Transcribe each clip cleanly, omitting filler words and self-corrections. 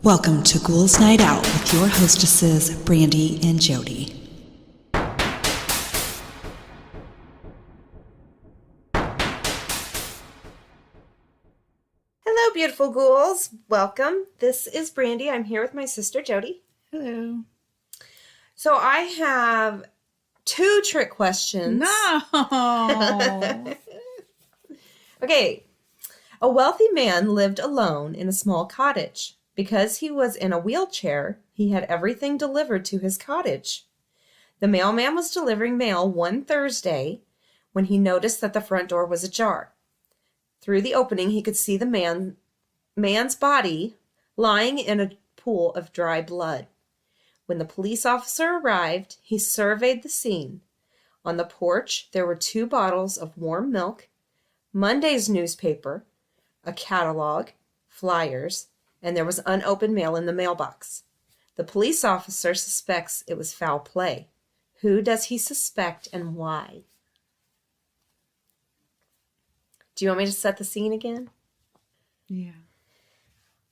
Welcome to Ghouls Night Out with your hostesses, Brandy and Jody. Hello, beautiful ghouls. Welcome. This is Brandy. I'm here with my sister, Jody. Hello. So I have 2 trick questions. No. Okay. A wealthy man lived alone in a small cottage. Because he was in a wheelchair, he had everything delivered to his cottage. The mailman was delivering mail one Thursday when he noticed that the front door was ajar. Through the opening, he could see the man's body lying in a pool of dry blood. When the police officer arrived, he surveyed the scene. On the porch, there were 2 bottles of warm milk, Monday's newspaper, a catalog, flyers, and there was unopened mail in the mailbox. The police officer suspects it was foul play. Who does he suspect and why? Do you want me to set the scene again? Yeah.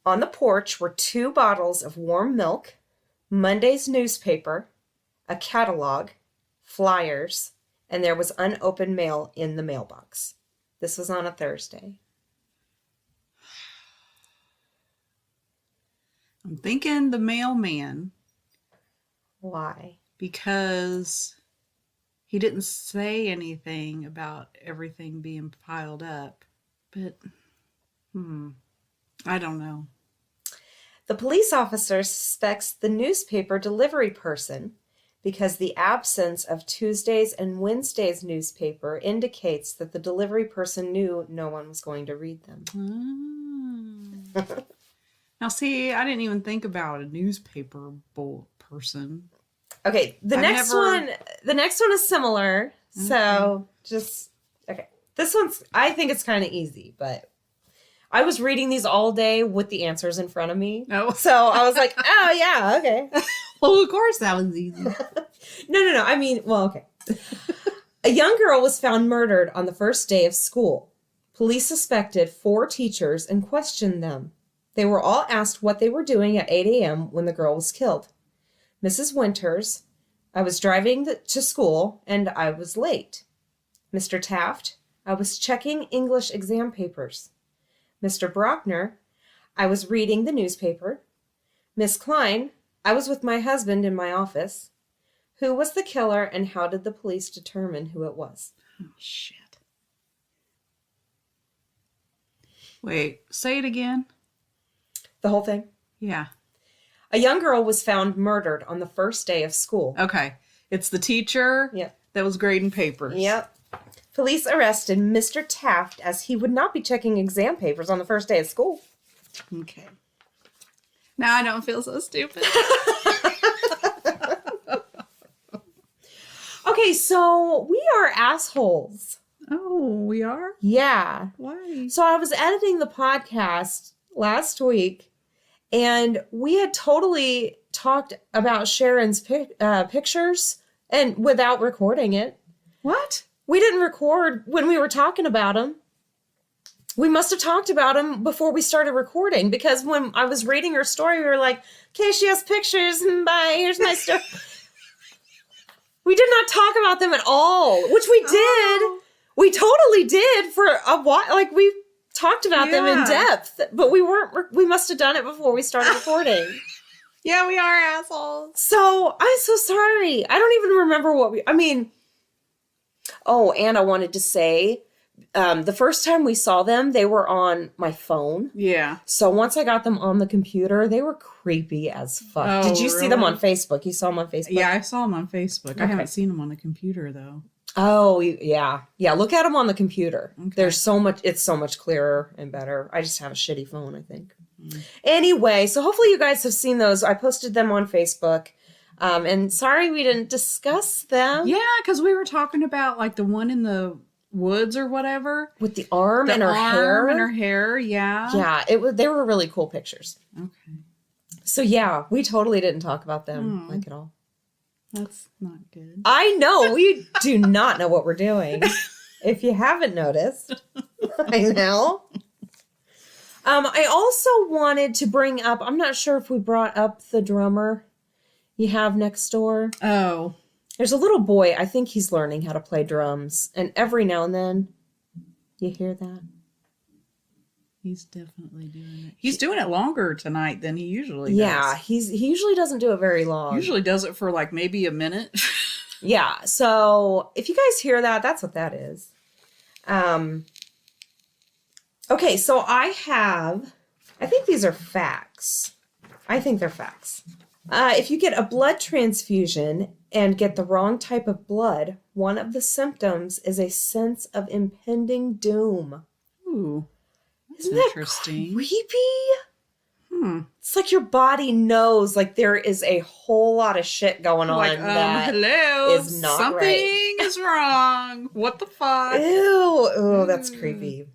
On the porch were 2 bottles of warm milk, Monday's newspaper, a catalog, flyers, and there was unopened mail in the mailbox. This was on a Thursday. I'm thinking the mailman Why? because he didn't say anything about everything being piled up. But, I don't know. The police officer suspects the newspaper delivery person because the absence of Tuesday's and Wednesday's newspaper indicates that the delivery person knew no one was going to read them. Now, see, I didn't even think about a newspaper person. Okay, the next one is similar. So okay. This one's, I think it's kind of easy, but I was reading these all day with the answers in front of me. Oh. So I was like, oh yeah, okay. Well, of course that was easy. No. I mean, well, okay. A young girl was found murdered on the first day of school. Police suspected 4 teachers and questioned them. They were all asked what they were doing at 8 a.m. when the girl was killed. Mrs. Winters, I was driving to school and I was late. Mr. Taft, I was checking English exam papers. Mr. Brockner, I was reading the newspaper. Miss Klein, I was with my husband in my office. Who was the killer and how did the police determine who it was? Oh, shit. Wait, say it again. The whole thing? Yeah. A young girl was found murdered on the first day of school. Okay. It's the teacher that was grading papers. Yep. Police arrested Mr. Taft as he would not be checking exam papers on the first day of school. Okay. Now I don't feel so stupid. Okay, so we are assholes. Oh, we are? Yeah. Why? So I was editing the podcast last week, and we had totally talked about Sharon's pictures and without recording it. What? We didn't record when we were talking about them. We must have talked about them before we started recording because when I was reading her story, we were like, okay, she has pictures and bye, here's my story. We did not talk about them at all, which we did. Oh. We totally did for a while. Like we talked about them in depth, but we must have done it before we started recording. Yeah, we are assholes. So I'm so sorry. I don't even remember and I wanted to say, the first time we saw them, they were on my phone. Yeah. So once I got them on the computer, they were creepy as fuck. Oh, Did you see them on Facebook? You saw them on Facebook? Yeah, I saw them on Facebook. Okay. I haven't seen them on the computer, though. Oh, yeah. Yeah, look at them on the computer. Okay. It's so much clearer and better. I just have a shitty phone, I think. Anyway, so hopefully you guys have seen those. I posted them on Facebook. And sorry we didn't discuss them. Yeah, because we were talking about, like, the one in the woods or whatever. With the arm and her hair. And her hair, yeah. Yeah, they were really cool pictures. Okay. So yeah, we totally didn't talk about them, like at all. That's not good. I know, we do not know what we're doing. If you haven't noticed. I know. I also wanted to bring up, I'm not sure if we brought up the drummer you have next door. Oh. There's a little boy, I think he's learning how to play drums. And every now and then, you hear that? He's definitely doing it. He's doing it longer tonight than he usually does. Yeah, he usually doesn't do it very long. Usually does it for like maybe a minute. Yeah, so if you guys hear that, that's what that is. Okay, so I think these are facts. I think they're facts. If you get a blood transfusion and get the wrong type of blood, one of the symptoms is a sense of impending doom. Ooh, that's Isn't that interesting. creepy? It's like your body knows like there is a whole lot of shit going on Like, that hello, is not something right. is wrong. What the fuck? Ew, that's creepy.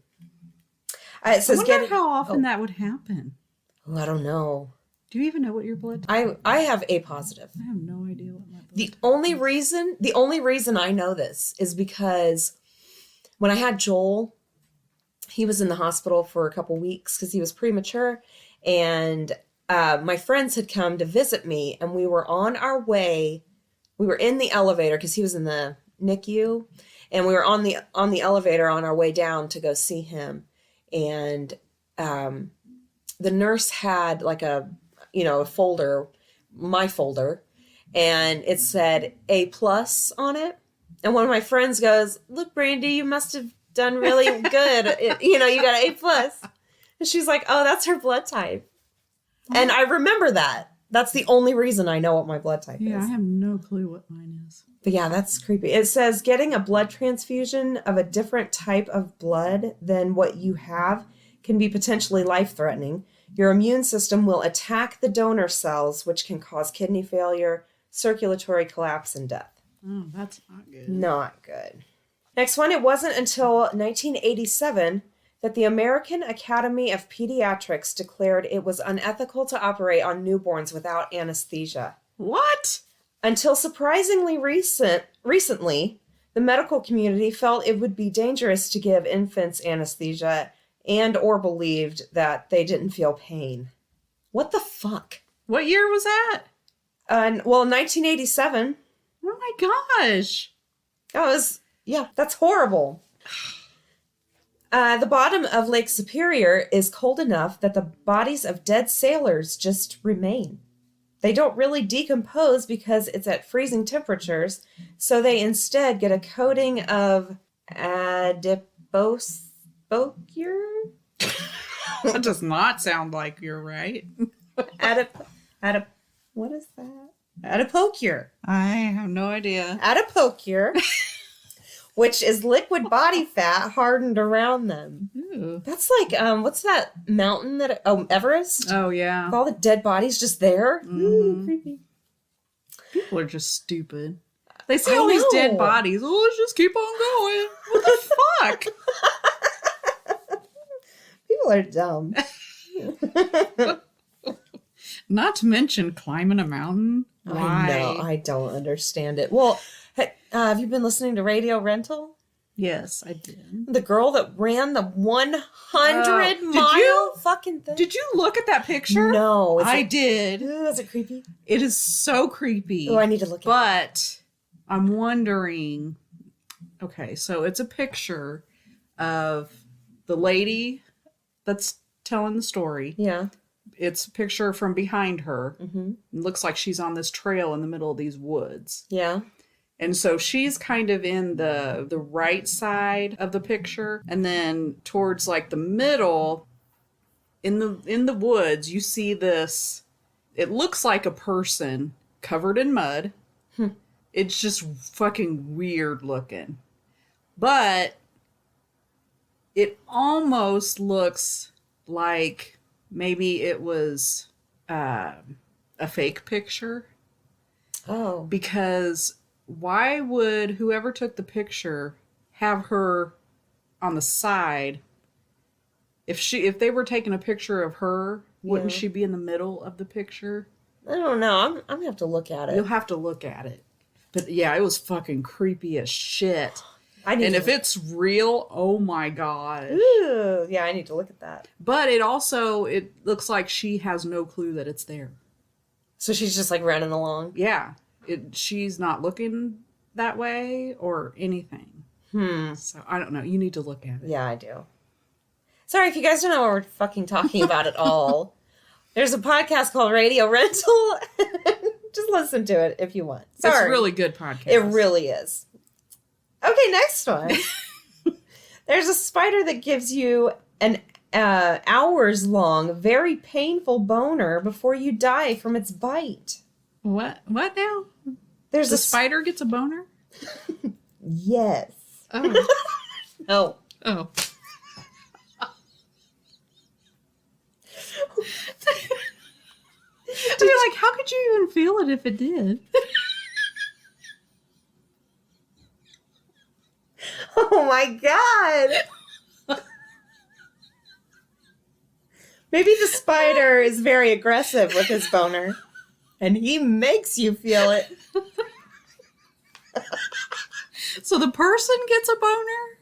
It says I wonder how often that would happen. Oh, I don't know. Do you even know what your blood type is? I have A positive. I have no idea what my blood The type only is. reason I know this is because when I had Joel, he was in the hospital for a couple weeks because he was premature, and my friends had come to visit me, and we were on our way. We were in the elevator because he was in the NICU, and we were on the elevator on our way down to go see him, and the nurse had like a folder, my folder, and it said A+ on it. And one of my friends goes, "Look, Brandy, you must have done really good. You got an A+." And she's like, "Oh, that's her blood type." And I remember that. That's the only reason I know what my blood type Yeah, I is. have no clue what mine is. But yeah, that's creepy. It says getting a blood transfusion of a different type of blood than what you have can be potentially life-threatening. Your immune system will attack the donor cells, which can cause kidney failure, circulatory collapse, and death. Oh, that's not good. Not good. Next one, it wasn't until 1987 that the American Academy of Pediatrics declared it was unethical to operate on newborns without anesthesia. What? Until surprisingly recently, the medical community felt it would be dangerous to give infants anesthesia and or believed that they didn't feel pain. What the fuck? What year was that? 1987. Oh my gosh. That's horrible. The bottom of Lake Superior is cold enough that the bodies of dead sailors just remain. They don't really decompose because it's at freezing temperatures, so they instead get a coating of adipocure. That does not sound like you're right. What is that? Adipocure. I have no idea. Adipocure, which is liquid body fat hardened around them. Ooh. That's like, what's that mountain Everest? Oh, yeah. With all the dead bodies just there? Ooh, creepy. People are just stupid. They see I all these dead know. bodies. Oh, let's just keep on going. What the fuck? People are dumb. Not to mention climbing a mountain. Why? I know. I don't understand it. Well, have you been listening to Radio Rental? Yes, I did. The girl that ran the 100 Did mile you? fucking thing? Did you look at that picture? No. I did. Is it creepy? It is so creepy. Oh, I need to look at it. But I'm wondering. Okay, so it's a picture of the lady that's telling the story. Yeah. It's a picture from behind her. Mm-hmm. It looks like she's on this trail in the middle of these woods. Yeah. And so she's kind of in the right side of the picture, and then towards like the middle in the woods, you see this, it looks like a person covered in mud. It's just fucking weird looking. But it almost looks like maybe it was a fake picture. Oh. Because why would whoever took the picture have her on the side? If they were taking a picture of her, wouldn't Yeah. she be in the middle of the picture? I don't know. I'm gonna have to look at it. You'll have to look at it. But yeah, it was fucking creepy as shit. And if it's real, oh my gosh. Ooh, yeah, I need to look at that. But it looks like she has no clue that it's there. So she's just like running along. Yeah. She's not looking that way or anything. So I don't know. You need to look at it. Yeah, I do. Sorry, if you guys don't know what we're fucking talking about at all, there's a podcast called Radio Rental. Just listen to it if you want. Sorry. It's a really good podcast. It really is. Okay, next one. There's a spider that gives you an hours long, very painful boner before you die from its bite. What now? There's The spider gets a boner? Yes. Oh. Oh. Oh. You're like, how could you even feel it if it did? Oh my god. Maybe the spider is very aggressive with his boner, and he makes you feel it. So the person gets a boner?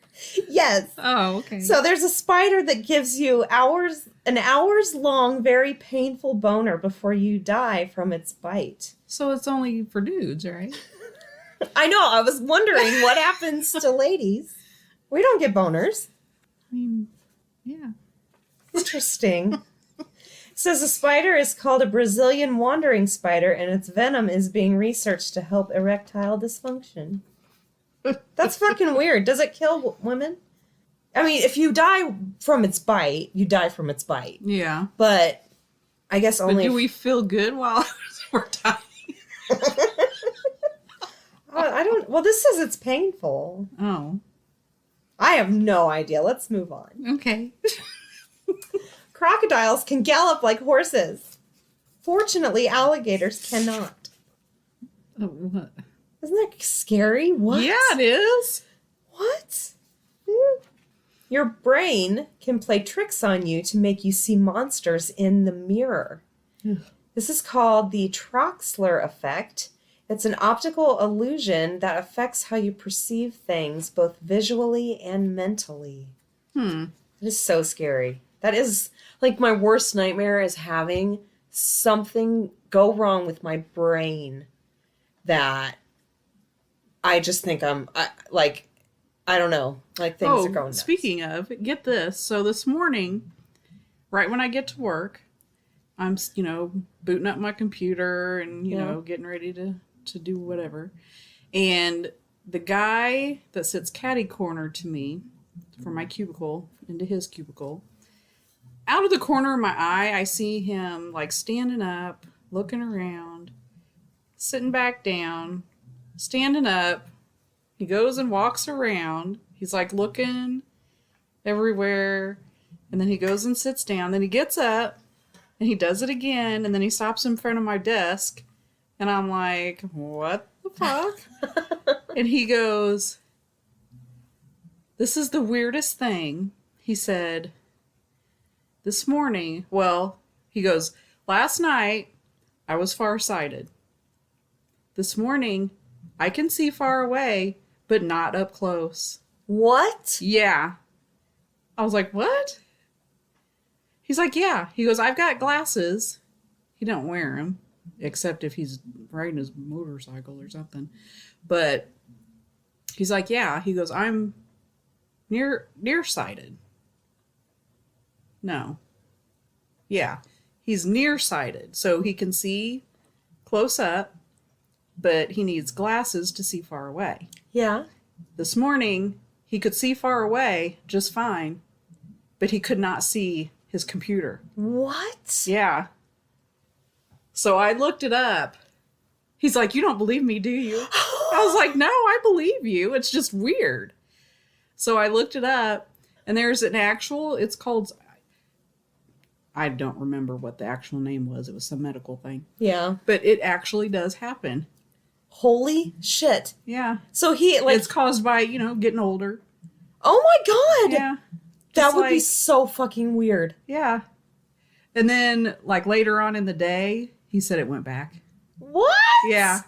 Yes. Oh, okay. So there's a spider that gives you an hours long, very painful boner before you die from its bite. So it's only for dudes, right? I know. I was wondering what happens to ladies. We don't get boners. I mean, yeah. Interesting. It says a spider is called a Brazilian wandering spider, and its venom is being researched to help erectile dysfunction. That's fucking weird. Does it kill women? I mean, if you die from its bite, you die from its bite. Yeah. But I guess only. But do we feel good while we're dying? I don't. Well, this says it's painful. Oh. I have no idea. Let's move on. Okay. Crocodiles can gallop like horses. Fortunately, alligators cannot. Oh, what? Isn't that scary? What? Yeah, it is. What? Your brain can play tricks on you to make you see monsters in the mirror. This is called the Troxler effect. It's an optical illusion that affects how you perceive things, both visually and mentally. It is so scary. That is like my worst nightmare, is having something go wrong with my brain that I just think I don't know, like things are going nuts. Speaking of, get this. So this morning, right when I get to work, I'm, booting up my computer and, getting ready to do whatever. And the guy that sits catty corner to me from my cubicle into his cubicle, out of the corner of my eye, I see him like standing up, looking around, sitting back down, standing up. He goes and walks around. He's like looking everywhere. And then he goes and sits down. Then he gets up and he does it again. And then he stops in front of my desk. And I'm like, what the fuck? And he goes, this is the weirdest thing. He said, this morning, he goes, last night I was farsighted. This morning I can see far away, but not up close. What? Yeah. I was like, what? He's like, yeah. He goes, I've got glasses. He don't wear them, except if he's riding his motorcycle or something. But he's like, yeah. He goes, I'm nearsighted. No. Yeah. He's nearsighted, so he can see close up, but he needs glasses to see far away. Yeah. This morning, he could see far away just fine, but he could not see his computer. What? Yeah. So I looked it up. He's like, you don't believe me, do you? I was like, no, I believe you. It's just weird. So I looked it up, and there's it's called, I don't remember what the actual name was. It was some medical thing. Yeah. But it actually does happen. Holy shit. Yeah. So it's caused by, getting older. Oh my God. Yeah. That would be so fucking weird. Yeah. And then, later on in the day, he said it went back. What? Yeah.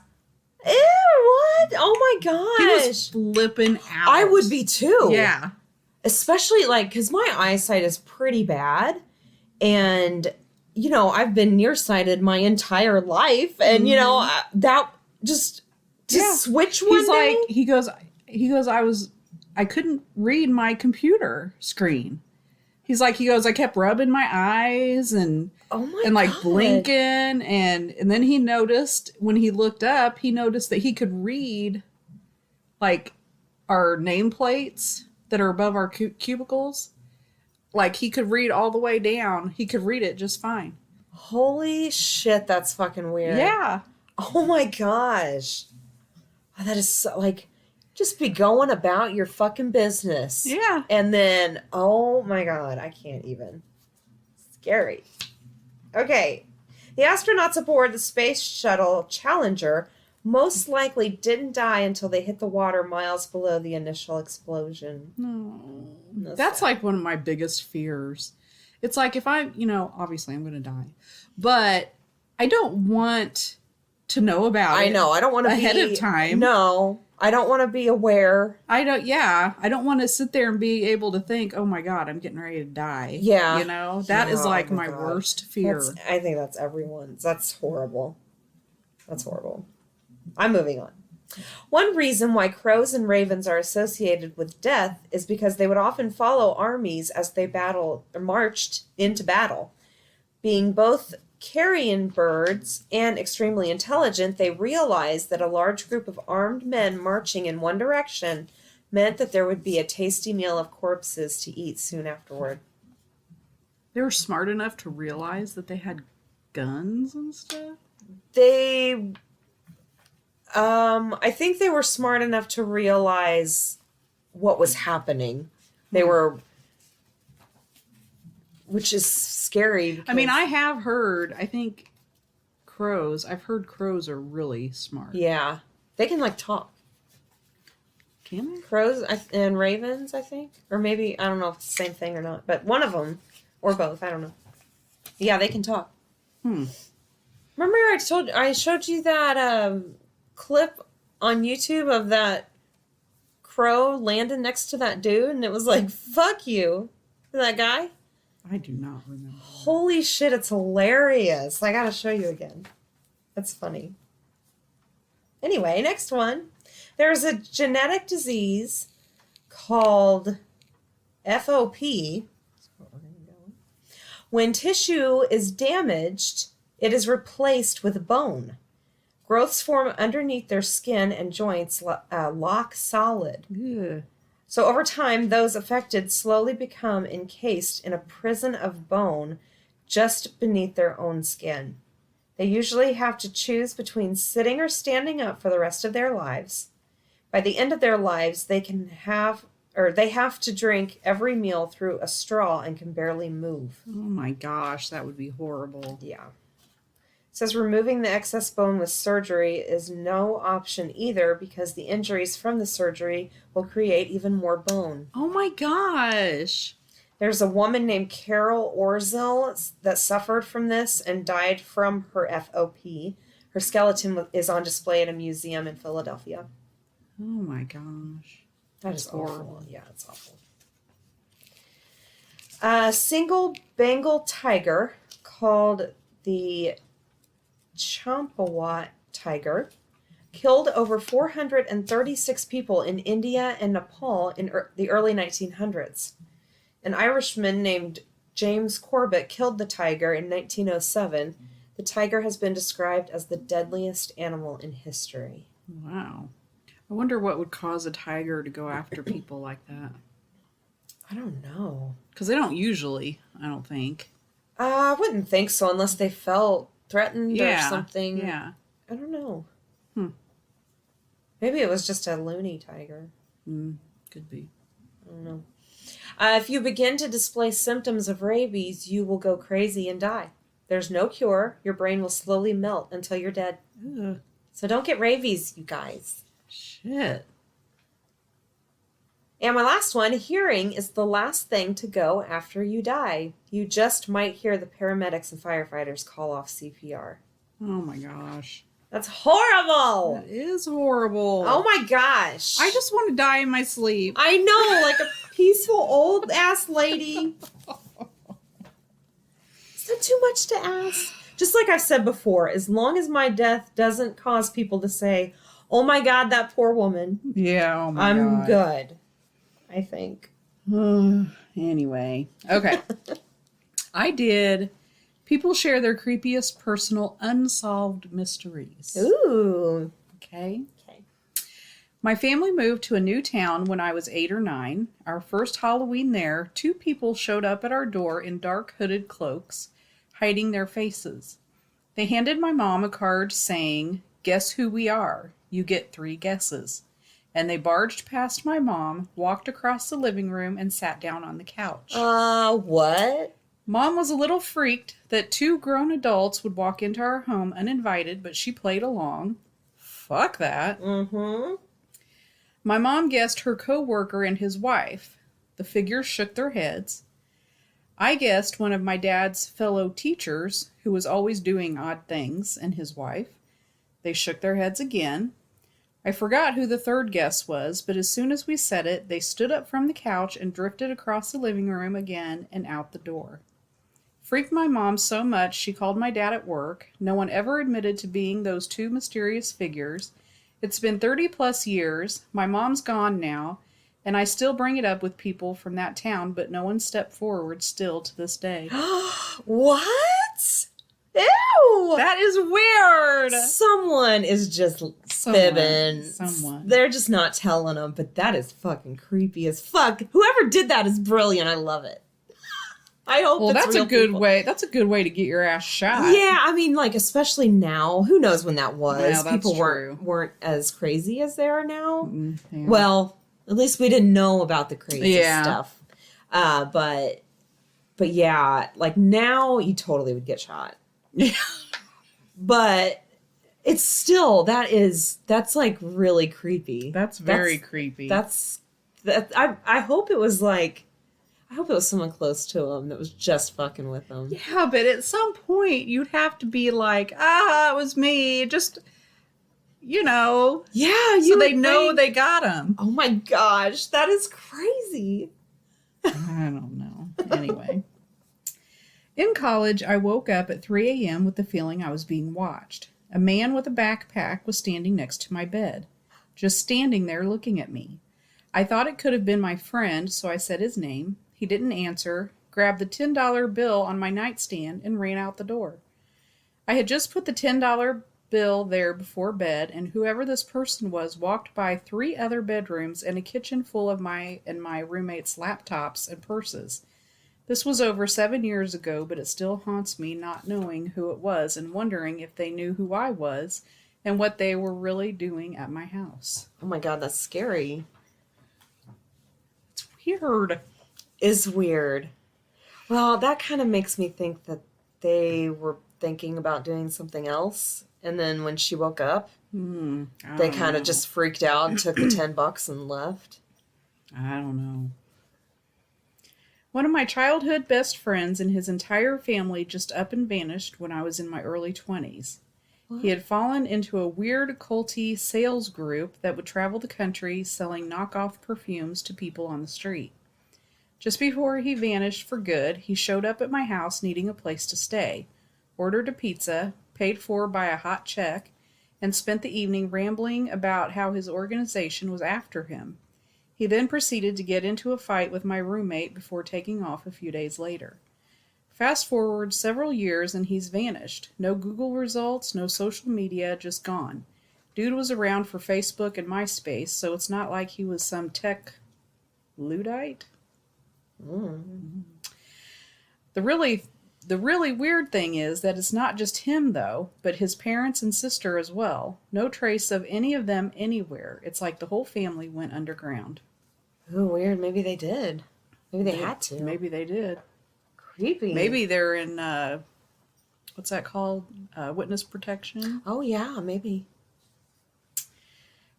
Ew, what? Oh my He gosh. was flipping out. I would be too. Yeah. Especially like, because my eyesight is pretty bad. And, you know, I've been nearsighted my entire life. And, you know, that just to switch one He's day. like, he goes, I couldn't read my computer screen. He goes, I kept rubbing my eyes and Oh my like God. blinking, and then he noticed when he looked up, he noticed that he could read like our nameplates that are above our cubicles. Like he could read all the way down. He could read it just fine. Holy shit, that's fucking weird. Yeah. Oh my gosh. Oh, that is so, like, just be going about your fucking business. Yeah. And then, oh my God, I can't even. Scary. Okay. The astronauts aboard the Space Shuttle Challenger most likely didn't die until they hit the water miles below the initial explosion. No. That's That's sad. like one of my biggest fears. It's like if I'm, obviously I'm going to die, but I don't want to know about it. I know. I don't want to be ahead of time. No. I don't want to be aware. I don't want to sit there and be able to think, oh my God, I'm getting ready to die. Yeah. That is Yeah, like oh my my God. worst fear. I think that's everyone's. That's horrible. That's horrible. I'm moving on. One reason why crows and ravens are associated with death is because they would often follow armies as they battled or marched into battle. Being both carrion birds and extremely intelligent, they realized that a large group of armed men marching in one direction meant that there would be a tasty meal of corpses to eat soon afterward. They were smart enough to realize that they had guns and stuff. I think they were smart enough to realize what was happening. They were, which is scary. I mean, I have heard, I've heard crows are really smart. Yeah. They can like talk. Can they? Crows and ravens, I think. Or maybe, I don't know if it's the same thing or not. But one of them, or both, I don't know. Yeah, they can talk. Remember I showed you that clip on YouTube of that crow landing next to that dude, and it was like, fuck you, that guy. I do not remember. Holy shit, it's hilarious. I gotta show you again. That's funny. Anyway, next one. There's a genetic disease called FOP. When tissue is damaged, it is replaced with bone. Growths form underneath their skin and joints lock solid. Ugh. So over time, those affected slowly become encased in a prison of bone just beneath their own skin. They usually have to choose between sitting or standing up for the rest of their lives. By the end of their lives, they have to drink every meal through a straw and can barely move. Oh my gosh, that would be horrible. Yeah. It says removing the excess bone with surgery is no option either because the injuries from the surgery will create even more bone. Oh my gosh. There's a woman named Carol Orzel that suffered from this and died from her FOP. Her skeleton is on display at a museum in Philadelphia. Oh my gosh. That is horrible. awful. Yeah, it's awful. A single Bengal tiger called the Champawat tiger killed over 436 people in India and Nepal in the early 1900s. An Irishman named James Corbett killed the tiger in 1907. The tiger has been described as the deadliest animal in history. Wow. I wonder what would cause a tiger to go after people like that. I don't know. Because they don't usually, I don't think. I wouldn't think so unless they felt threatened or something. Yeah. I don't know. Hmm. Maybe it was just a loony tiger. Could be. I don't know. If you begin to display symptoms of rabies, you will go crazy and die. There's no cure. Your brain will slowly melt until you're dead. Ugh. So don't get rabies, you guys. Shit. And my last one, hearing is the last thing to go after you die. You just might hear the paramedics and firefighters call off CPR. Oh my gosh. That's horrible. That is horrible. Oh my gosh. I just want to die in my sleep. I know, like a peaceful old ass lady. Is that too much to ask? Just like I've said before, as long as my death doesn't cause people to say, oh my God, that poor woman. Yeah, oh my I'm God. good, I think. Anyway. Okay. I did. People share their creepiest personal unsolved mysteries. Ooh. Okay. Okay. My family moved to a new town when I was 8 or 9. Our first Halloween there, 2 people showed up at our door in dark hooded cloaks, hiding their faces. They handed my mom a card saying, "Guess who we are? You get 3 guesses." And they barged past my mom, walked across the living room, and sat down on the couch. What? Mom was a little freaked that 2 grown adults would walk into our home uninvited, but she played along. Fuck that. Mm-hmm. My mom guessed her co-worker and his wife. The figures shook their heads. I guessed one of my dad's fellow teachers, who was always doing odd things, and his wife. They shook their heads again. I forgot who the third guess was, but as soon as we said it, they stood up from the couch and drifted across the living room again and out the door. Freaked my mom so much she called my dad at work. No one ever admitted to being those 2 mysterious figures. It's been 30 plus years. My mom's gone now, and I still bring it up with people from that town, but no one stepped forward still to this day. What? Ew! That is weird! Someone is just fibbing. Someone. They're just not telling them, but that is fucking creepy as fuck. Whoever did that is brilliant. I love it. I hope. Well, it's that's a real good people. way. That's a good way to get your ass shot. Yeah, I mean, like especially now. Who knows when that was? Yeah, that's People true. weren't as crazy as they are now. Yeah. Well, at least we didn't know about the crazy Yeah. stuff. But yeah, like now you totally would get shot. Yeah. But it's still that's like really creepy. That's very creepy. I hope it was like I hope it was someone close to him that was just fucking with him. Yeah, but at some point you'd have to be like, it was me. Just, Yeah, so they know they got him. Oh my gosh, that is crazy. I don't know. Anyway. In college, I woke up at 3 a.m. with the feeling I was being watched. A man with a backpack was standing next to my bed, just standing there looking at me. I thought it could have been my friend, so I said his name. He didn't answer, grabbed the $10 bill on my nightstand, and ran out the door. I had just put the $10 bill there before bed, and whoever this person was walked by 3 other bedrooms and a kitchen full of my roommates' laptops and purses. This was over 7 years ago, but it still haunts me not knowing who it was and wondering if they knew who I was and what they were really doing at my house. Oh my god, that's scary. It's weird. Is weird. Well, that kind of makes me think that they were thinking about doing something else, and then when she woke up, they kind of just freaked out and took the $10 and left. I don't know. One of my childhood best friends and his entire family just up and vanished when I was in my early 20s. He had fallen into a weird culty sales group that would travel the country selling knockoff perfumes to people on the street. Just before he vanished for good, he showed up at my house needing a place to stay, ordered a pizza, paid for by a hot check, and spent the evening rambling about how his organization was after him. He then proceeded to get into a fight with my roommate before taking off a few days later. Fast forward several years and he's vanished. No Google results, no social media, just gone. Dude was around for Facebook and MySpace, so it's not like he was some tech Luddite. The really weird thing is that it's not just him, though, but his parents and sister as well. No trace of any of them anywhere. It's like the whole family went underground. Oh, weird. Maybe they did. Maybe they had to. Maybe they did. Creepy. Maybe they're in, what's that called? Witness protection? Oh, yeah, maybe.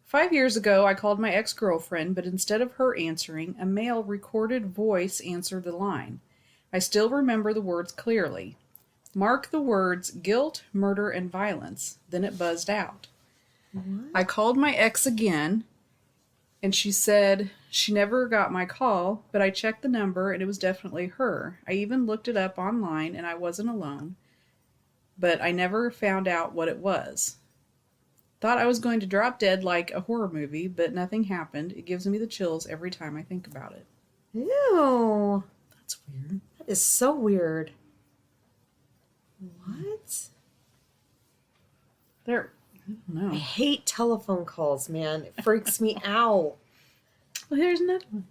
5 years ago, I called my ex-girlfriend, but instead of her answering, a male recorded voice answered the line. I still remember the words clearly. Mark the words guilt, murder, and violence. Then it buzzed out. What? I called my ex again, and she said she never got my call, but I checked the number and it was definitely her. I even looked it up online and I wasn't alone, but I never found out what it was. Thought I was going to drop dead like a horror movie, but nothing happened. It gives me the chills every time I think about it. Ew. That's weird. That is so weird. What? There, I don't I know. hate telephone calls, man. It freaks me out. Well, here's another one.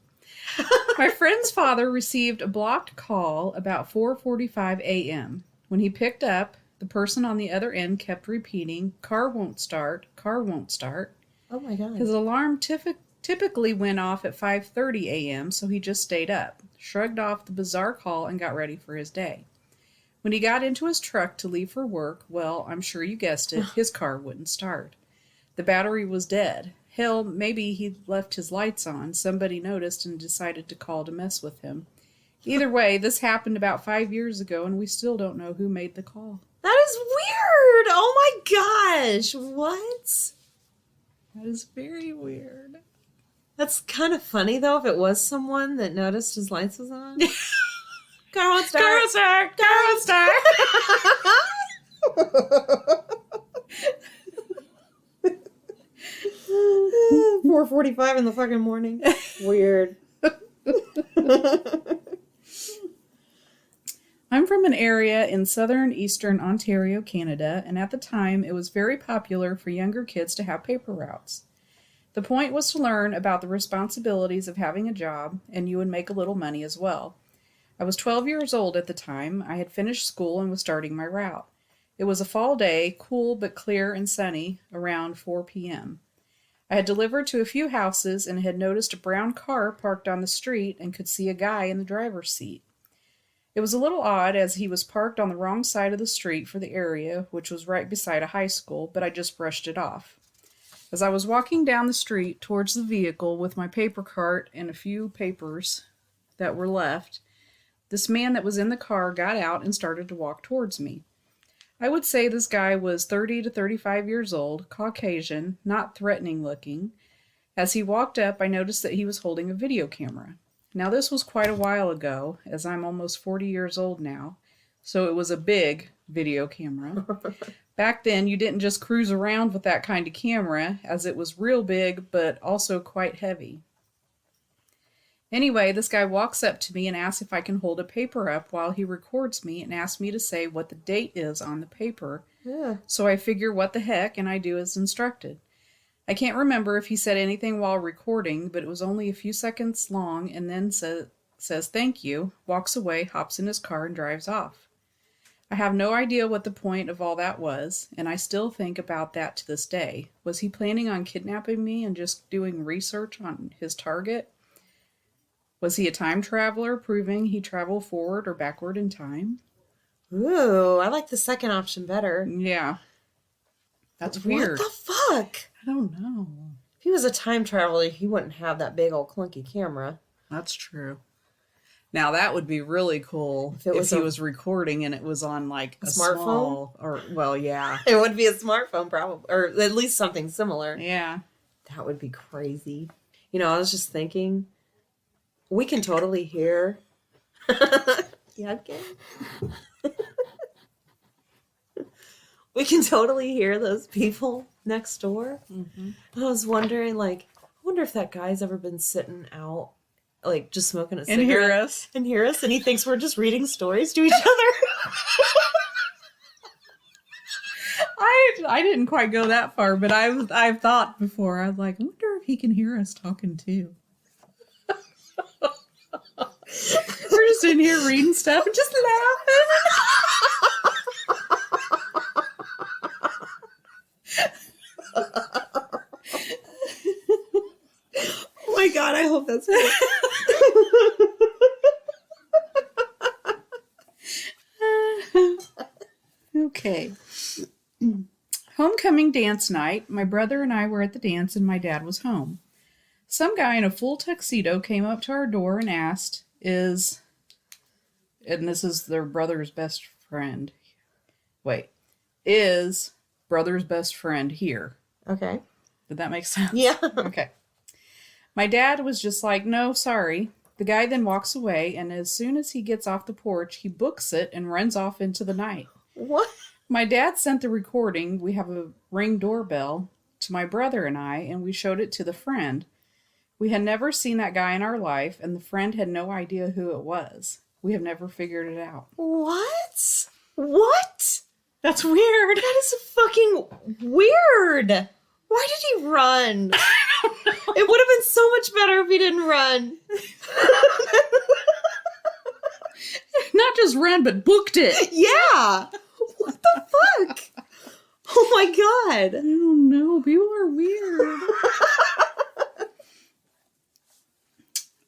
My friend's father received a blocked call about 4:45 a.m. When he picked up, the person on the other end kept repeating, "Car won't start, car won't start." Oh my god. His alarm typically went off at 5:30 a.m., so he just stayed up, shrugged off the bizarre call, and got ready for his day. When he got into his truck to leave for work, well, I'm sure you guessed it, his car wouldn't start. The battery was dead. Hell, maybe he left his lights on. Somebody noticed and decided to call to mess with him. Either way, this happened about 5 years ago, and we still don't know who made the call. That is weird. Oh my gosh. What? That is very weird. That's kind of funny though if it was someone that noticed his lights was on. Car won't start. Car won't start! Car won't start! 4:45 in the fucking morning. Weird. I'm from an area in southern eastern Ontario, Canada, and at the time it was very popular for younger kids to have paper routes. The point was to learn about the responsibilities of having a job, and you would make a little money as well. I was 12 years old at the time. I had finished school and was starting my route. It was a fall day, cool but clear and sunny, around 4 p.m. I had delivered to a few houses and had noticed a brown car parked on the street and could see a guy in the driver's seat. It was a little odd as he was parked on the wrong side of the street for the area, which was right beside a high school, but I just brushed it off. As I was walking down the street towards the vehicle with my paper cart and a few papers that were left, this man that was in the car got out and started to walk towards me. I would say this guy was 30 to 35 years old, Caucasian, not threatening looking. As he walked up, I noticed that he was holding a video camera. Now, this was quite a while ago, as I'm almost 40 years old now, so it was a big video camera. Back then, you didn't just cruise around with that kind of camera, as it was real big, but also quite heavy. Anyway, this guy walks up to me and asks if I can hold a paper up while he records me and asks me to say what the date is on the paper. Yeah. So I figure what the heck, and I do as instructed. I can't remember if he said anything while recording, but it was only a few seconds long, and then says thank you, walks away, hops in his car, and drives off. I have no idea what the point of all that was, and I still think about that to this day. Was he planning on kidnapping me and just doing research on his target? Was he a time traveler, proving he traveled forward or backward in time? Ooh, I like the second option better. Yeah. That's weird. What the fuck? I don't know. If he was a time traveler, he wouldn't have that big old clunky camera. That's true. Now that would be really cool if he was recording and it was on like a smartphone? Yeah. It would be a smartphone probably, or at least something similar. Yeah. That would be crazy. You know, I was just thinking, we can totally hear. Yeah, okay. We can totally hear those people next door. Mm-hmm. I was wondering, I wonder if that guy's ever been sitting out, just smoking a cigarette. And hear us. And hear us, and he thinks we're just reading stories to each other. I didn't quite go that far, but I've thought before. I was like, I wonder if he can hear us talking too. We're just in here reading stuff and just Oh my god, I hope that's good. Okay. Homecoming dance night. My brother and I were at the dance and my dad was home. Some guy in a full tuxedo came up to our door and asked, and this is their brother's best friend. Wait. Is brother's best friend here? Okay. Did that make sense? Yeah. Okay. My dad was just like, no, sorry. The guy then walks away, and as soon as he gets off the porch, he books it and runs off into the night. What? My dad sent the recording, we have a Ring doorbell, to my brother and I, and we showed it to the friend. We had never seen that guy in our life, and the friend had no idea who it was. We have never figured it out. What? What? That's weird. That is fucking weird. Why did he run? It would have been so much better if he didn't run. Not just ran, but booked it. Yeah. What the fuck? Oh my god. I don't know. People are weird.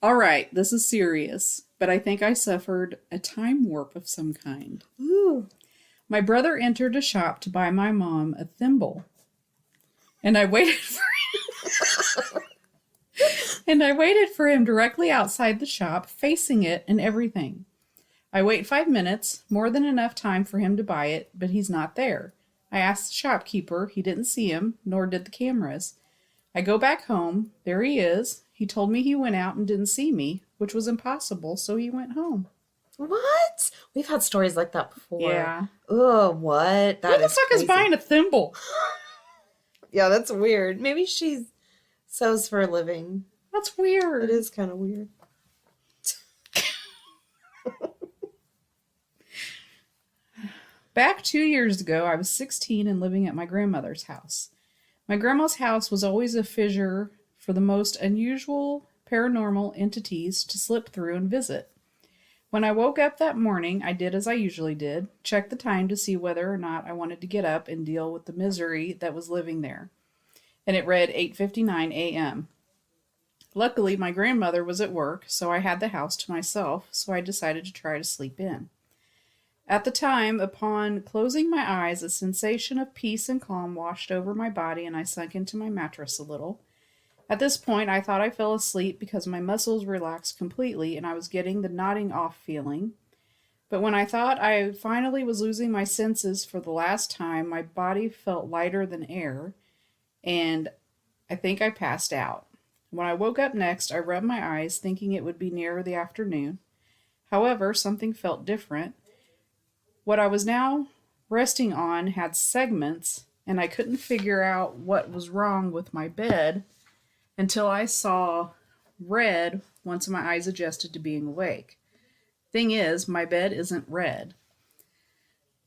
All right, this is serious, but I think I suffered a time warp of some kind. Ooh. My brother entered a shop to buy my mom a thimble, and I waited for him directly outside the shop, facing it and everything. I wait 5 minutes, more than enough time for him to buy it, but he's not there. I asked the shopkeeper. He didn't see him, nor did the cameras. I go back home. There he is. He told me he went out and didn't see me, which was impossible, so he went home. What? We've had stories like that before. Yeah. Oh, what? Who the fuck is buying a thimble? Yeah, that's weird. Maybe she sews for a living. That's weird. It is kind of weird. Back 2 years ago, I was 16 and living at my grandmother's house. My grandma's house was always a fissure for the most unusual paranormal entities to slip through and visit. When I woke up that morning, I did as I usually did, check the time to see whether or not I wanted to get up and deal with the misery that was living there. And it read 8:59 a.m. Luckily, my grandmother was at work, so I had the house to myself, so I decided to try to sleep in. At the time, upon closing my eyes, a sensation of peace and calm washed over my body, and I sunk into my mattress a little. At this point, I thought I fell asleep because my muscles relaxed completely, and I was getting the nodding off feeling. But when I thought I finally was losing my senses for the last time, my body felt lighter than air, and I think I passed out. When I woke up next, I rubbed my eyes, thinking it would be near the afternoon. However, something felt different. What I was now resting on had segments, and I couldn't figure out what was wrong with my bed until I saw red once my eyes adjusted to being awake. Thing is, my bed isn't red.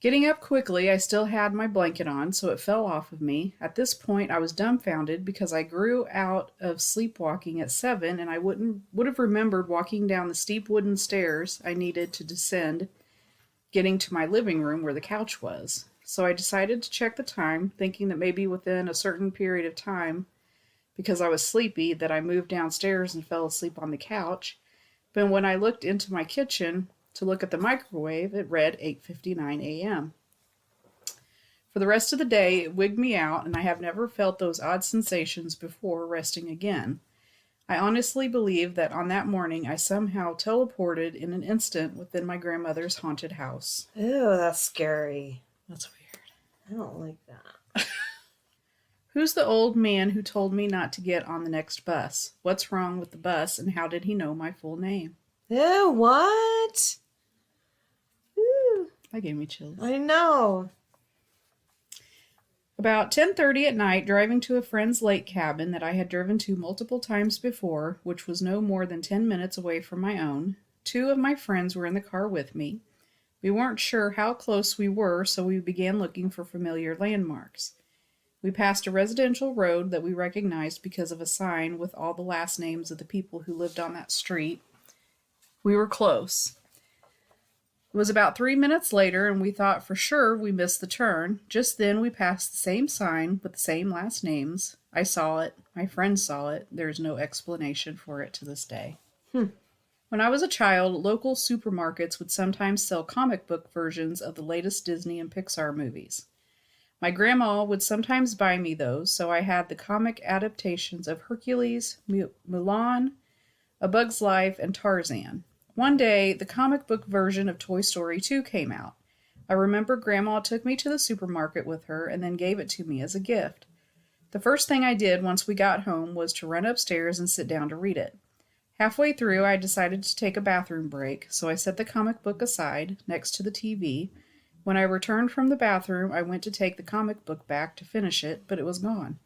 Getting up quickly, I still had my blanket on, so it fell off of me. At this point, I was dumbfounded because I grew out of sleepwalking at 7, and I would have remembered walking down the steep wooden stairs I needed to descend, getting to my living room where the couch was. So I decided to check the time, thinking that maybe within a certain period of time, because I was sleepy, that I moved downstairs and fell asleep on the couch. But when I looked into my kitchen to look at the microwave, it read 8:59 a.m. For the rest of the day, it wigged me out, and I have never felt those odd sensations before resting again. I honestly believe that on that morning, I somehow teleported in an instant within my grandmother's haunted house. Ew, that's scary. That's weird. I don't like that. Who's the old man who told me not to get on the next bus? What's wrong with the bus, and how did he know my full name? Ew, what? Ew, That gave me chills. I know. About 10:30 at night, driving to a friend's lake cabin that I had driven to multiple times before, which was no more than 10 minutes away from my own, 2 of my friends were in the car with me. We weren't sure how close we were, so we began looking for familiar landmarks. We passed a residential road that we recognized because of a sign with all the last names of the people who lived on that street. We were close. It was about 3 minutes later, and we thought for sure we missed the turn. Just then we passed the same sign with the same last names. I saw it. My friend saw it. There's no explanation for it to this day. When I was a child, local supermarkets would sometimes sell comic book versions of the latest Disney and Pixar movies. My grandma would sometimes buy me those, so I had the comic adaptations of Hercules, Mulan, A Bug's Life, and Tarzan. One day, the comic book version of Toy Story 2 came out. I remember Grandma took me to the supermarket with her and then gave it to me as a gift. The first thing I did once we got home was to run upstairs and sit down to read it. Halfway through, I decided to take a bathroom break, so I set the comic book aside next to the TV. When I returned from the bathroom, I went to take the comic book back to finish it, but it was gone.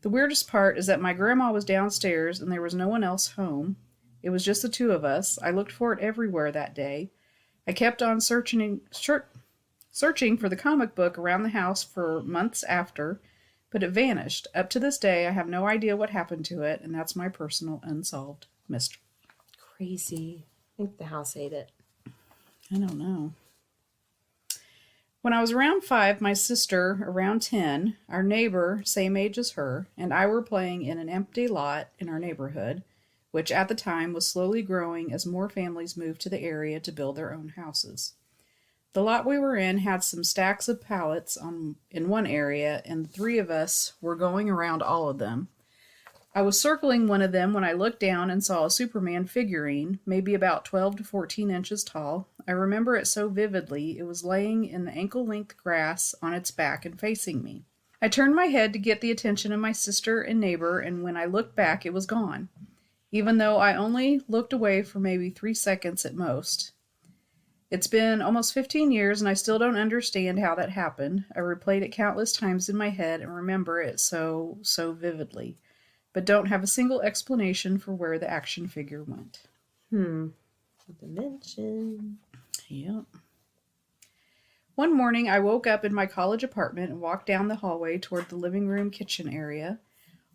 The weirdest part is that my grandma was downstairs and there was no one else home. It was just the two of us. I looked for it everywhere that day. I kept on searching for the comic book around the house for months after, but it vanished. Up to this day, I have no idea what happened to it, and that's my personal unsolved mystery. Crazy. I think the house ate it. I don't know. When I was around 5, my sister, around 10, our neighbor, same age as her, and I were playing in an empty lot in our neighborhood, which at the time was slowly growing as more families moved to the area to build their own houses. The lot we were in had some stacks of pallets in one area, and the three of us were going around all of them. I was circling one of them when I looked down and saw a Superman figurine, maybe about 12 to 14 inches tall. I remember it so vividly. It was laying in the ankle-length grass on its back and facing me. I turned my head to get the attention of my sister and neighbor, and when I looked back, it was gone, even though I only looked away for maybe 3 seconds at most. It's been almost 15 years, and I still don't understand how that happened. I replayed it countless times in my head and remember it so vividly, but don't have a single explanation for where the action figure went. Dimension. Yep. One morning, I woke up in my college apartment and walked down the hallway toward the living room kitchen area.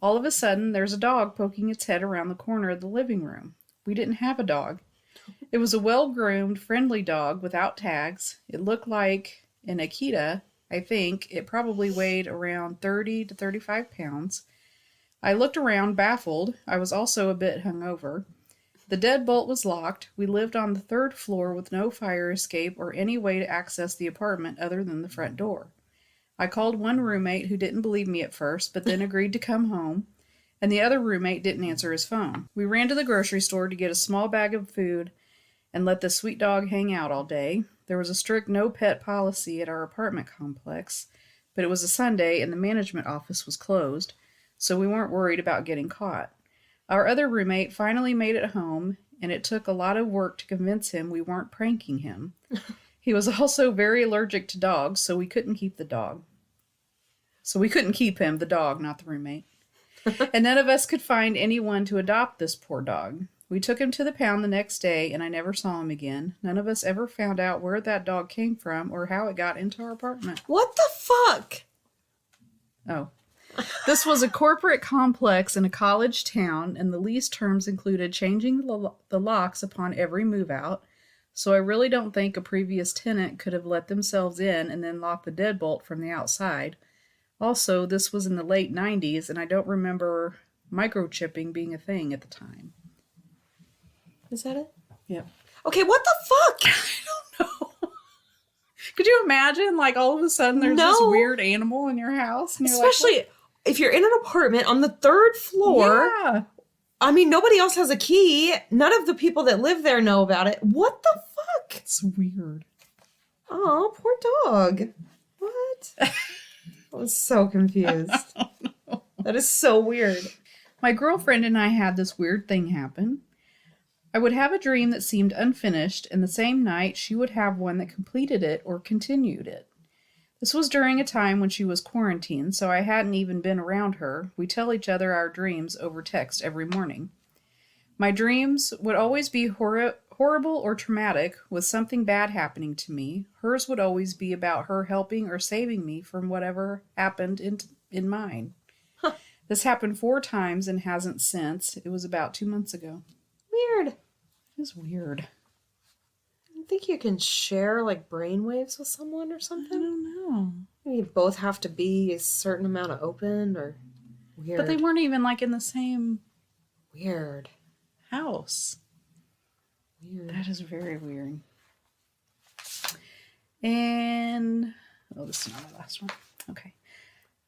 All of a sudden, there's a dog poking its head around the corner of the living room. We didn't have a dog. It was a well-groomed, friendly dog without tags. It looked like an Akita, I think. It probably weighed around 30 to 35 pounds. I looked around, baffled. I was also a bit hungover. The deadbolt was locked. We lived on the 3rd floor with no fire escape or any way to access the apartment other than the front door. I called one roommate who didn't believe me at first, but then agreed to come home, and the other roommate didn't answer his phone. We ran to the grocery store to get a small bag of food and let the sweet dog hang out all day. There was a strict no pet policy at our apartment complex, but it was a Sunday and the management office was closed, so we weren't worried about getting caught. Our other roommate finally made it home, and it took a lot of work to convince him we weren't pranking him. He was also very allergic to dogs, so we couldn't keep the dog. So we couldn't keep him, the dog, not the roommate. And none of us could find anyone to adopt this poor dog. We took him to the pound the next day, and I never saw him again. None of us ever found out where that dog came from or how it got into our apartment. What the fuck? Oh. This was a corporate complex in a college town, and the lease terms included changing the locks upon every move-out, so I really don't think a previous tenant could have let themselves in and then locked the deadbolt from the outside. Also, this was in the late 90s, and I don't remember microchipping being a thing at the time. Is that it? Yep. Okay, what the fuck? I don't know. Could you imagine, like, all of a sudden there's this weird animal in your house? And you're especially if you're in an apartment on the 3rd floor. Yeah. I mean, nobody else has a key. None of the people that live there know about it. What the fuck? It's weird. Oh, poor dog. What? I was so confused. That is so weird. My girlfriend and I had this weird thing happen. I would have a dream that seemed unfinished, and the same night she would have one that completed it or continued it. This was during a time when she was quarantined, so I hadn't even been around her. We tell each other our dreams over text every morning. My dreams would always be horrible or traumatic, with something bad happening to me. Hers would always be about her helping or saving me from whatever happened in mine. Huh. This happened 4 times and hasn't since. It was about 2 months ago. Weird. It is weird. I think you can share like brainwaves with someone or I something. don't know. Maybe you both have to be a certain amount of open or weird. But they weren't even like in the same weird. house. Weird. That is very weird. And this is not my last one. Okay.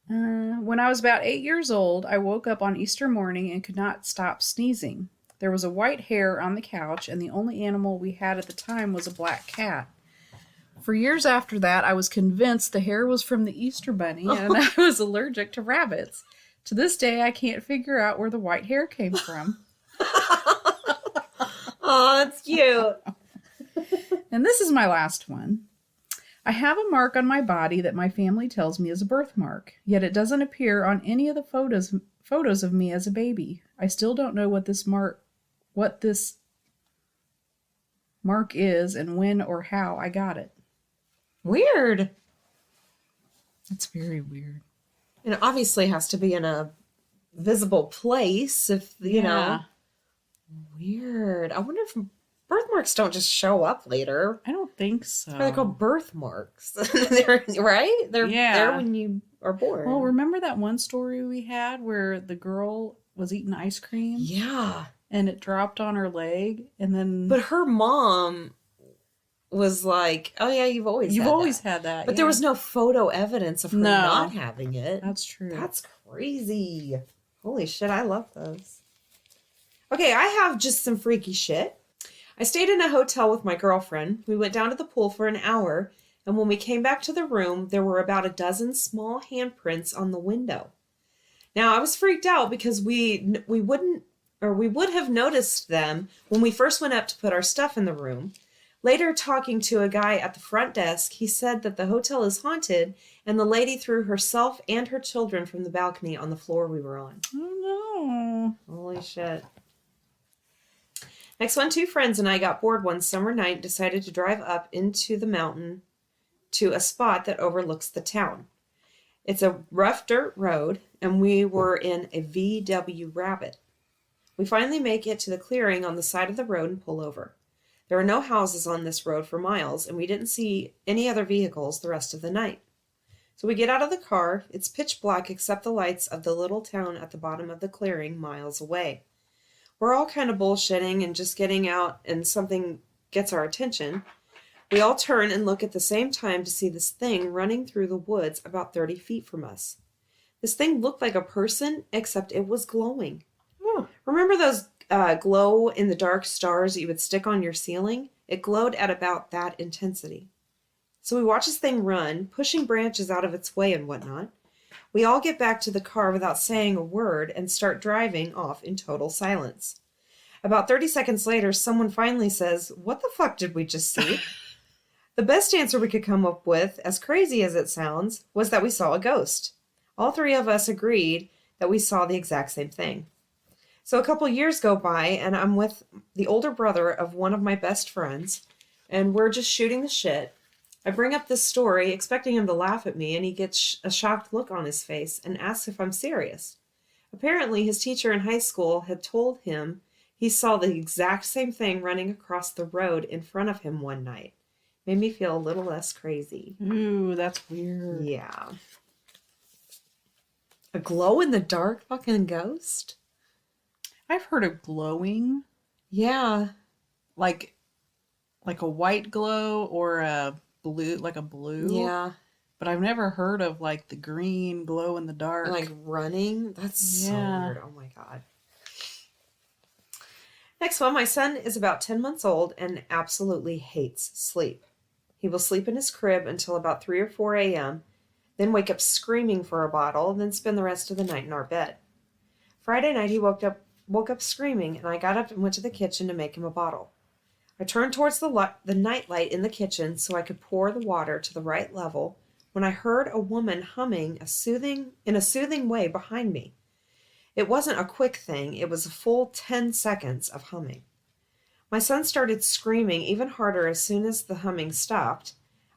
When I was about 8 years old, I woke up on Easter morning and could not stop sneezing. There was a white hair on the couch, and the only animal we had at the time was a black cat. For years after that, I was convinced the hair was from the Easter Bunny and I was allergic to rabbits. To this day, I can't figure out where the white hair came from. Oh, that's cute. And this is my last one. I have a mark on my body that my family tells me is a birthmark, yet it doesn't appear on any of the photos of me as a baby. I still don't know what this mark is and when or how I got it. Weird. That's very weird. And it obviously has to be in a visible place if, you know. Weird. I wonder if birthmarks don't just show up later. I don't think so. They're called birthmarks. Right? They're there when you are born. Well, remember that one story we had where the girl was eating ice cream? Yeah. And it dropped on her leg and then... But her mom was like, oh yeah, you've always had that. But there was no photo evidence of her not having it. That's true. That's crazy. Holy shit, I love those. Okay, I have just some freaky shit. I stayed in a hotel with my girlfriend. We went down to the pool for an hour, and when we came back to the room, there were about a dozen small handprints on the window. Now, I was freaked out because we would have noticed them when we first went up to put our stuff in the room. Later, talking to a guy at the front desk, he said that the hotel is haunted and the lady threw herself and her children from the balcony on the floor we were on. Oh, no. Holy shit. Next one, two friends and I got bored one summer night and decided to drive up into the mountain to a spot that overlooks the town. It's a rough dirt road, and we were in a VW Rabbit. We finally make it to the clearing on the side of the road and pull over. There are no houses on this road for miles, and we didn't see any other vehicles the rest of the night. So we get out of the car. It's pitch black except the lights of the little town at the bottom of the clearing miles away. We're all kind of bullshitting and just getting out, and something gets our attention. We all turn and look at the same time to see this thing running through the woods about 30 feet from us. This thing looked like a person, except it was glowing. Oh. Remember those glow-in-the-dark stars that you would stick on your ceiling? It glowed at about that intensity. So we watch this thing run, pushing branches out of its way and whatnot. We all get back to the car without saying a word and start driving off in total silence. About 30 seconds later, someone finally says, "What the fuck did we just see?" The best answer we could come up with, as crazy as it sounds, was that we saw a ghost. All three of us agreed that we saw the exact same thing. So a couple years go by, and I'm with the older brother of one of my best friends, and we're just shooting the shit. I bring up this story, expecting him to laugh at me, and he gets a shocked look on his face and asks if I'm serious. Apparently, his teacher in high school had told him he saw the exact same thing running across the road in front of him one night. Made me feel a little less crazy. Ooh, that's weird. Yeah. A glow-in-the-dark fucking ghost? I've heard of glowing. Yeah. Like a white glow or a blue, like a blue. Yeah. But I've never heard of like the green glow in the dark. Like running? That's so weird. Oh my God. Next one, my son is about 10 months old and absolutely hates sleep. He will sleep in his crib until about 3 or 4 a.m., then wake up screaming for a bottle, and then spend the rest of the night in our bed. Friday night, he woke up screaming, and I got up and went to the kitchen to make him a bottle. I turned towards the nightlight in the kitchen so I could pour the water to the right level when I heard a woman humming in a soothing way behind me. It wasn't a quick thing. It was a full 10 seconds of humming. My son started screaming even harder as soon as the humming stopped.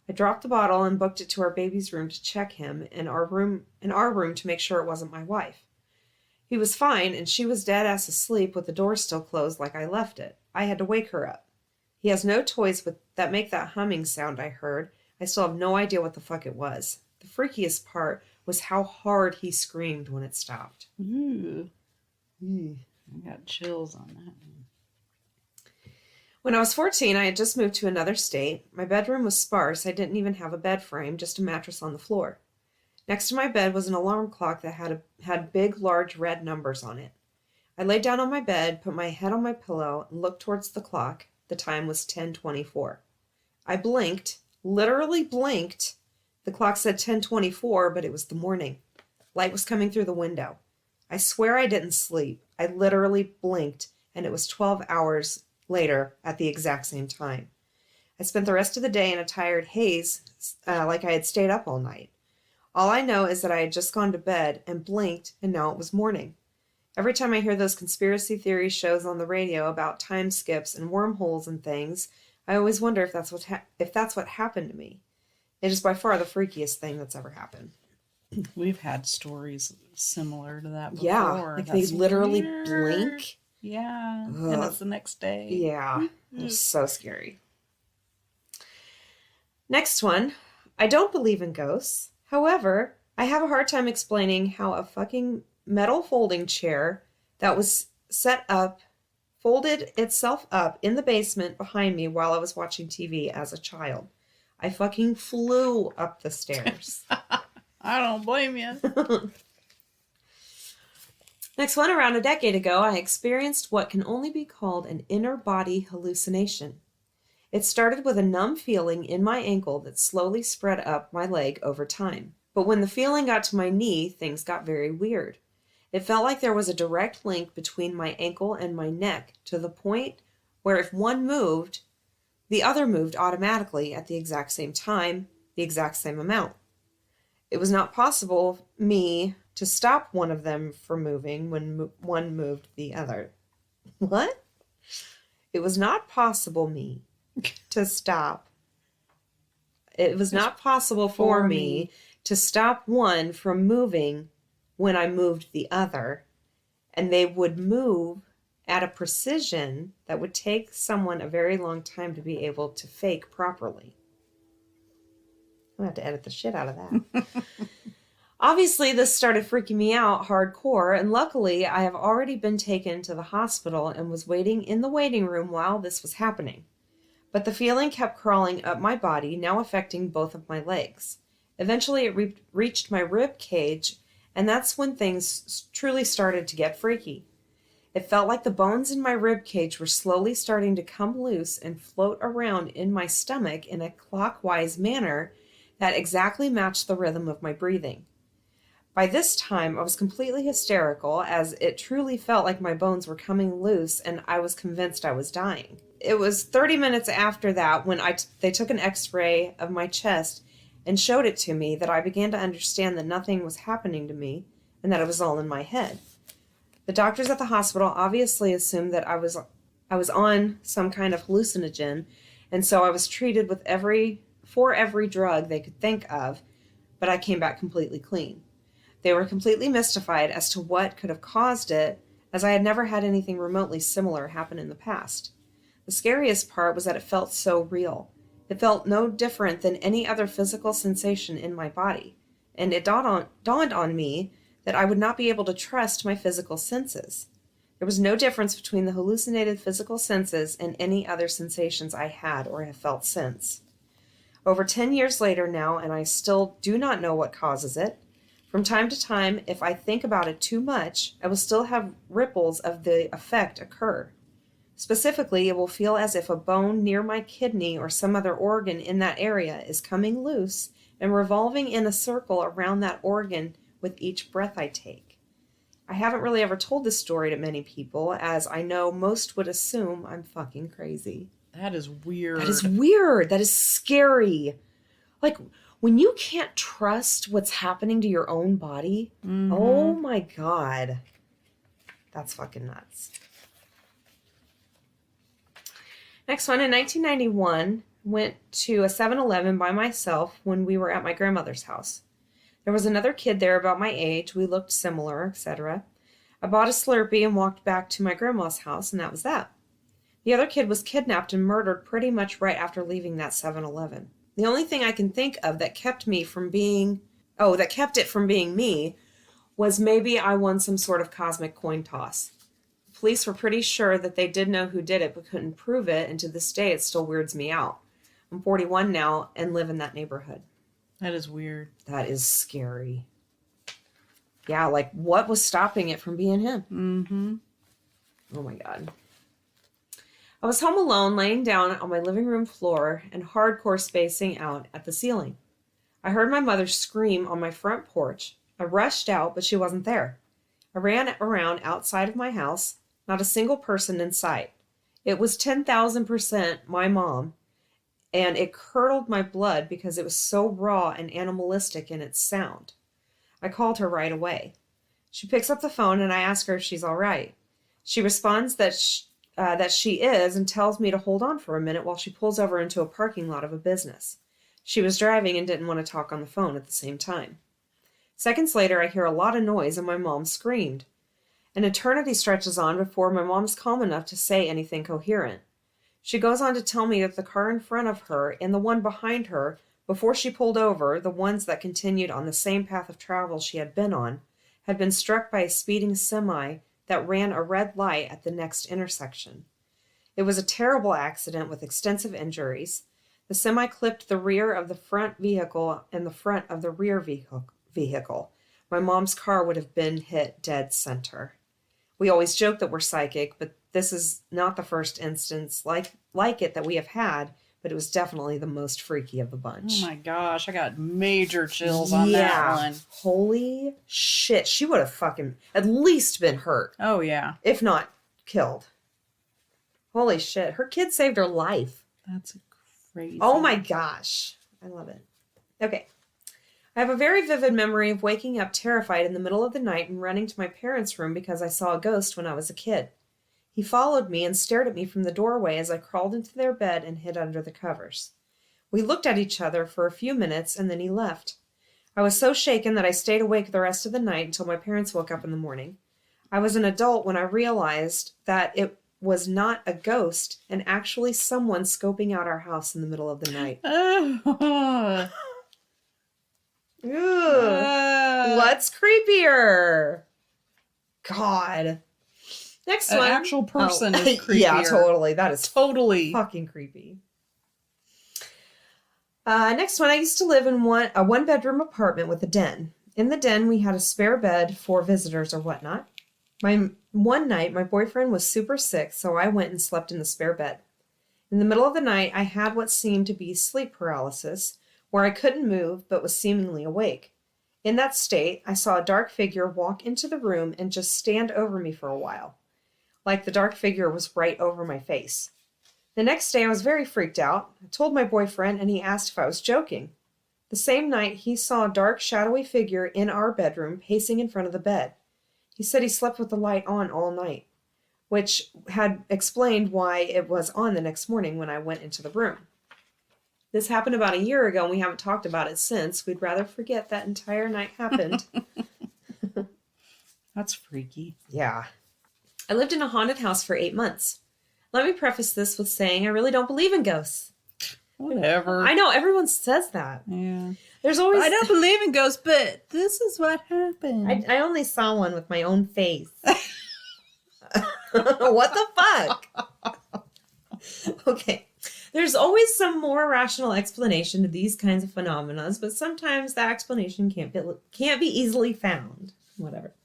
I dropped the bottle and booked it to our baby's room to check him in our room to make sure it wasn't my wife. He was fine, and she was dead ass asleep with the door still closed like I left it. I had to wake her up. He has no toys that make that humming sound I heard. I still have no idea what the fuck it was. The freakiest part was how hard he screamed when it stopped. Ooh. I got chills on that one. When I was 14, I had just moved to another state. My bedroom was sparse. I didn't even have a bed frame, just a mattress on the floor. Next to my bed was an alarm clock that had big, large red numbers on it. I laid down on my bed, put my head on my pillow, and looked towards the clock. The time was 10:24. I blinked, literally blinked. The clock said 10:24, but it was the morning. Light was coming through the window. I swear I didn't sleep. I literally blinked, and it was 12 hours later at the exact same time. I spent the rest of the day in a tired haze, like I had stayed up all night. All I know is that I had just gone to bed and blinked, and now it was morning. Every time I hear those conspiracy theory shows on the radio about time skips and wormholes and things, I always wonder if that's what happened to me. It is by far the freakiest thing that's ever happened. We've had stories similar to that before. Yeah, like they literally weird. blink. Yeah, Ugh. and it's the next day. Yeah, it was so scary. Next one. I don't believe in ghosts. However, I have a hard time explaining how a fucking metal folding chair that was set up folded itself up in the basement behind me while I was watching TV as a child. I fucking flew up the stairs. I don't blame you. Next one, around a decade ago, I experienced what can only be called an inner body hallucination. It started with a numb feeling in my ankle that slowly spread up my leg over time. But when the feeling got to my knee, things got very weird. It felt like there was a direct link between my ankle and my neck to the point where if one moved, the other moved automatically at the exact same time, the exact same amount. It was not possible for me to stop one of them from moving when one moved the other. What? It was not possible me to stop. It was not possible for me to stop one from moving when I moved the other. And they would move at a precision that would take someone a very long time to be able to fake properly. I'm going to have to edit the shit out of that. Obviously, this started freaking me out hardcore, and luckily, I have already been taken to the hospital and was waiting in the waiting room while this was happening. But the feeling kept crawling up my body, now affecting both of my legs. Eventually, it reached my rib cage, and that's when things truly started to get freaky. It felt like the bones in my rib cage were slowly starting to come loose and float around in my stomach in a clockwise manner that exactly matched the rhythm of my breathing. By this time, I was completely hysterical, as it truly felt like my bones were coming loose and I was convinced I was dying. It was 30 minutes after that when they took an x-ray of my chest and showed it to me that I began to understand that nothing was happening to me and that it was all in my head. The doctors at the hospital obviously assumed that I was on some kind of hallucinogen, and so I was treated for every drug they could think of, but I came back completely clean. They were completely mystified as to what could have caused it, as I had never had anything remotely similar happen in the past. The scariest part was that it felt so real. It felt no different than any other physical sensation in my body, and it dawned on me that I would not be able to trust my physical senses. There was no difference between the hallucinated physical senses and any other sensations I had or have felt since. Over 10 years later now, and I still do not know what causes it. From time to time, if I think about it too much, I will still have ripples of the effect occur. Specifically, it will feel as if a bone near my kidney or some other organ in that area is coming loose and revolving in a circle around that organ with each breath I take. I haven't really ever told this story to many people, as I know most would assume I'm fucking crazy. That is weird. That is weird. That is scary. Like, when you can't trust what's happening to your own body, oh my God. That's fucking nuts. Next one, in 1991, went to a 7-Eleven by myself when we were at my grandmother's house. There was another kid there about my age. We looked similar, etc. I bought a Slurpee and walked back to my grandma's house, and that was that. The other kid was kidnapped and murdered pretty much right after leaving that 7-Eleven. The only thing I can think of that kept it from being me was maybe I won some sort of cosmic coin toss. The police were pretty sure that they did know who did it but couldn't prove it, and to this day it still weirds me out. I'm 41 now and live in that neighborhood. That is weird. That is scary. Yeah, like what was stopping it from being him? Mm-hmm. Oh my God. I was home alone, laying down on my living room floor and hardcore spacing out at the ceiling. I heard my mother scream on my front porch. I rushed out, but she wasn't there. I ran around outside of my house, not a single person in sight. It was 10,000% my mom, and it curdled my blood because it was so raw and animalistic in its sound. I called her right away. She picks up the phone and I ask her if she's all right. She responds that she is and tells me to hold on for a minute while she pulls over into a parking lot of a business. She was driving and didn't want to talk on the phone at the same time. Seconds later, I hear a lot of noise and my mom screamed. An eternity stretches on before my mom's calm enough to say anything coherent. She goes on to tell me that the car in front of her and the one behind her, before she pulled over, the ones that continued on the same path of travel she had been on, had been struck by a speeding semi that ran a red light at the next intersection. It was a terrible accident with extensive injuries. The semi clipped the rear of the front vehicle and the front of the rear vehicle. My mom's car would have been hit dead center. We always joke that we're psychic, but this is not the first instance like it that we have had, but it was definitely the most freaky of the bunch. Oh my gosh, I got major chills on that one. Holy shit. She would have fucking at least been hurt, Oh yeah. if not killed. Holy shit. Her kid saved her life. That's crazy. Oh my gosh. I love it. Okay. I have a very vivid memory of waking up terrified in the middle of the night and running to my parents' room because I saw a ghost when I was a kid. He followed me and stared at me from the doorway as I crawled into their bed and hid under the covers. We looked at each other for a few minutes and then he left. I was so shaken that I stayed awake the rest of the night until my parents woke up in the morning. I was an adult when I realized that it was not a ghost and actually someone scoping out our house in the middle of the night. Ugh. What's creepier? God. Next An one. actual person is creepier. Yeah, totally. That is Totally. fucking creepy. Next one. I used to live in a one-bedroom apartment with a den. In the den, we had a spare bed for visitors or whatnot. One night, my boyfriend was super sick, so I went and slept in the spare bed. In the middle of the night, I had what seemed to be sleep paralysis, where I couldn't move but was seemingly awake. In that state, I saw a dark figure walk into the room and just stand over me for a while, like the dark figure was right over my face. The next day, I was very freaked out. I told my boyfriend, and he asked if I was joking. The same night, he saw a dark, shadowy figure in our bedroom pacing in front of the bed. He said he slept with the light on all night, which had explained why it was on the next morning when I went into the room. This happened about a year ago, and we haven't talked about it since. We'd rather forget that entire night happened. That's freaky. Yeah. I lived in a haunted house for 8 months. Let me preface this with saying I really don't believe in ghosts. Whatever. I know, everyone says that. Yeah. There's always... I don't believe in ghosts, but this is what happened. I only saw one with my own face. What the fuck? Okay. There's always some more rational explanation to these kinds of phenomena, but sometimes that explanation can't be easily found. Whatever.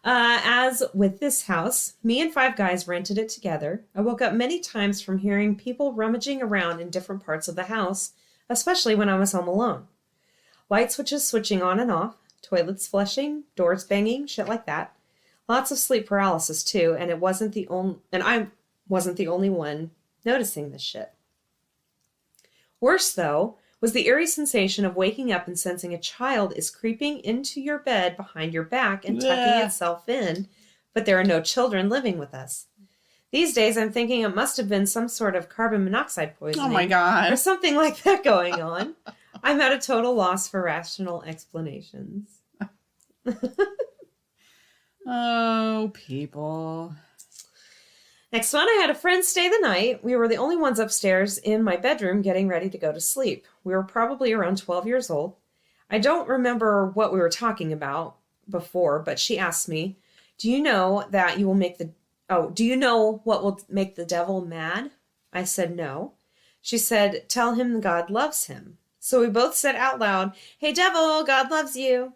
As with this house, me and 5 guys rented it together. I woke up many times from hearing people rummaging around in different parts of the house, especially when I was home alone. Light switches switching on and off, toilets flushing, doors banging, shit like that. Lots of sleep paralysis too, and I wasn't the only one noticing this shit. Worse, though, was the eerie sensation of waking up and sensing a child is creeping into your bed behind your back and tucking itself in, but there are no children living with us. These days, I'm thinking it must have been some sort of carbon monoxide poisoning. Oh my God. Or something like that going on. I'm at a total loss for rational explanations. Oh, people. Next one, I had a friend stay the night. We were the only ones upstairs in my bedroom getting ready to go to sleep. We were probably around 12 years old. I don't remember what we were talking about before, but she asked me, do you know what will make the devil mad? I said no. She said, tell him God loves him. So we both said out loud, hey devil, God loves you.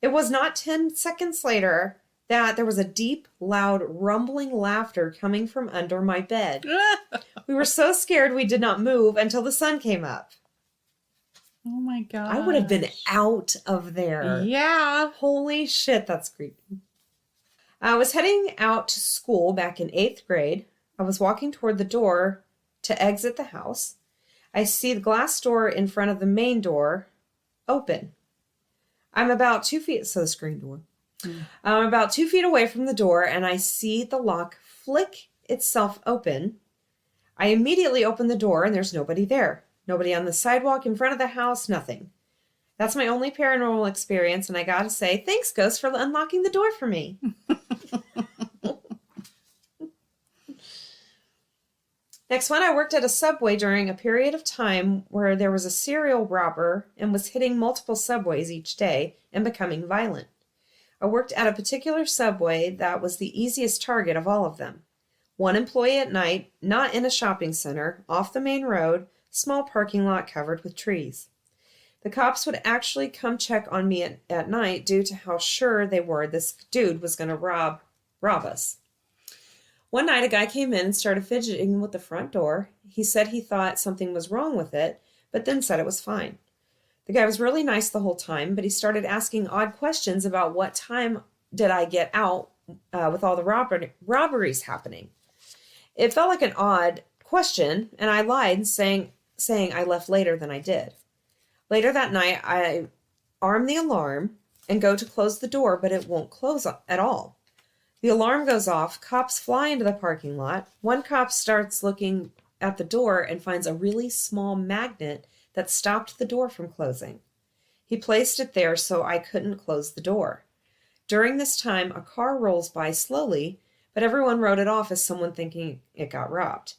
It was not 10 seconds later that there was a deep, loud, rumbling laughter coming from under my bed. We were so scared we did not move until the sun came up. Oh my god. I would have been out of there. Yeah. Holy shit, that's creepy. I was heading out to school back in 8th grade. I was walking toward the door to exit the house. I see the glass door in front of the main door open. I'm about 2 feet, so the screen door. I'm about 2 feet away from the door, and I see the lock flick itself open. I immediately open the door, and there's nobody there. Nobody on the sidewalk in front of the house, nothing. That's my only paranormal experience, and I gotta say, thanks, Ghost, for unlocking the door for me. Next one, I worked at a Subway during a period of time where there was a serial robber and was hitting multiple Subways each day and becoming violent. I worked at a particular Subway that was the easiest target of all of them. One employee at night, not in a shopping center, off the main road, small parking lot covered with trees. The cops would actually come check on me at night due to how sure they were this dude was going to rob us. One night, a guy came in and started fidgeting with the front door. He said he thought something was wrong with it, but then said it was fine. The guy was really nice the whole time, but he started asking odd questions about what time did I get out with all the robberies happening. It felt like an odd question, and I lied, saying I left later than I did. Later that night, I arm the alarm and go to close the door, but it won't close at all. The alarm goes off, cops fly into the parking lot. One cop starts looking at the door and finds a really small magnet that stopped the door from closing. He placed it there so I couldn't close the door. During this time, a car rolls by slowly, but everyone wrote it off as someone thinking it got robbed.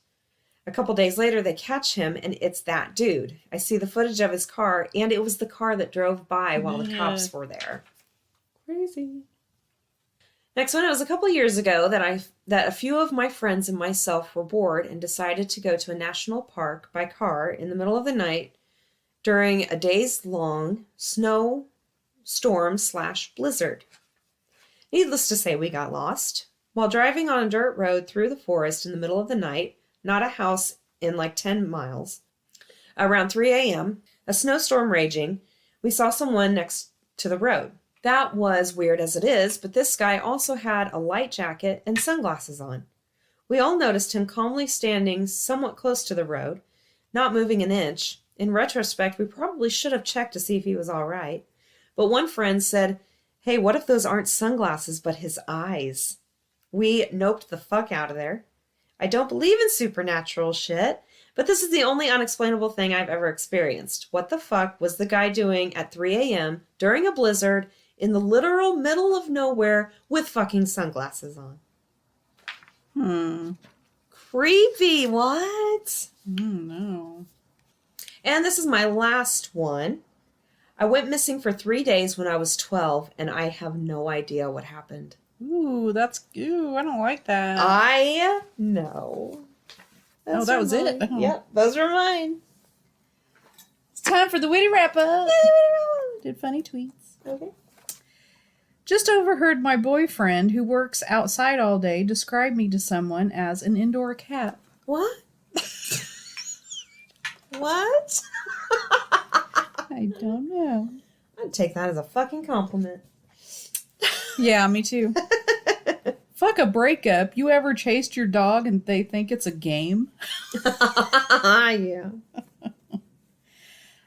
A couple days later, they catch him, and it's that dude. I see the footage of his car, and it was the car that drove by while the cops were there. Crazy. Next one, it was a couple years ago that a few of my friends and myself were bored and decided to go to a national park by car in the middle of the night during a days-long snowstorm/blizzard. Needless to say, we got lost. While driving on a dirt road through the forest in the middle of the night, not a house in like 10 miles, around 3 a.m., a snowstorm raging, we saw someone next to the road. That was weird as it is, but this guy also had a light jacket and sunglasses on. We all noticed him calmly standing somewhat close to the road, not moving an inch. In retrospect, we probably should have checked to see if he was all right. But one friend said, "Hey, what if those aren't sunglasses but his eyes?" We noped the fuck out of there. I don't believe in supernatural shit, but this is the only unexplainable thing I've ever experienced. What the fuck was the guy doing at 3 a.m. during a blizzard in the literal middle of nowhere with fucking sunglasses on? Creepy, what? No. And this is my last one. I went missing for 3 days when I was 12, and I have no idea what happened. Ooh, I don't like that. I know. That was it? Oh. Yep, those were mine. It's time for the witty wrap-up. Did funny tweets. Okay. Just overheard my boyfriend, who works outside all day, describe me to someone as an indoor cat. What? What? I don't know. I'd take that as a fucking compliment. Yeah, me too. Fuck a breakup. You ever chased your dog and they think it's a game? Yeah.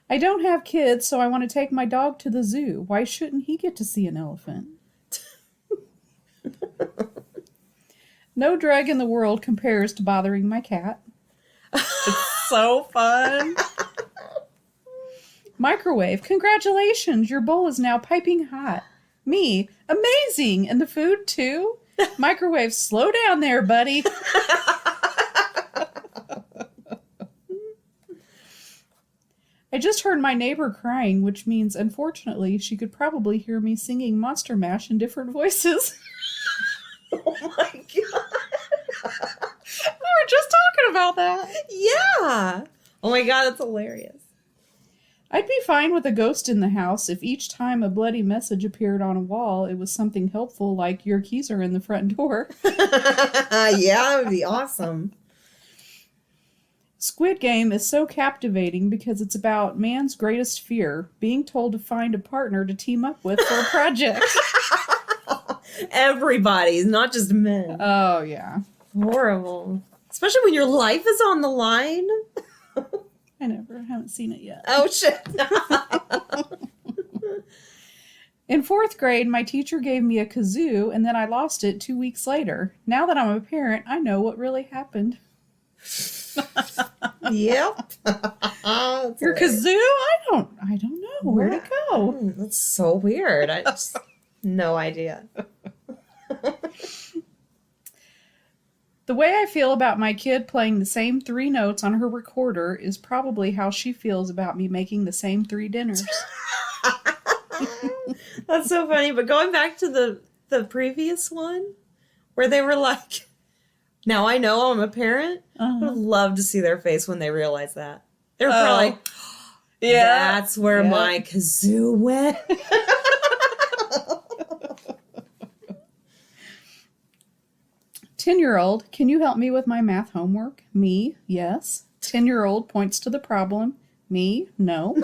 I don't have kids, so I want to take my dog to the zoo. Why shouldn't he get to see an elephant? No drug in the world compares to bothering my cat. It's so fun. Microwave. Congratulations. Your bowl is now piping hot. Me. Amazing. And the food too? Microwave. Slow down there, buddy. I just heard my neighbor crying, which means, unfortunately, she could probably hear me singing Monster Mash in different voices. Oh my god. We were just talking about that. Yeah. Oh my god, that's hilarious. I'd be fine with a ghost in the house if each time a bloody message appeared on a wall, it was something helpful like your keys are in the front door. Yeah, that would be awesome. Squid Game is so captivating because it's about man's greatest fear, being told to find a partner to team up with for a project. Everybody's, not just men. Oh, yeah. Horrible. Especially when your life is on the line. I haven't seen it yet. Oh, shit. In 4th grade, my teacher gave me a kazoo, and then I lost it 2 weeks later. Now that I'm a parent, I know what really happened. Yep. Your kazoo? I don't know. Where'd it go? That's so weird. I just no idea. The way I feel about my kid playing the same 3 notes on her recorder is probably how she feels about me making the same 3 dinners. That's so funny. But going back to the previous one, where they were like, now I know I'm a parent. I would love to see their face when they realize that. They're probably like, Yeah. that's where my kazoo went. 10-year-old, can you help me with my math homework? Me, yes. 10-year-old points to the problem. Me, no.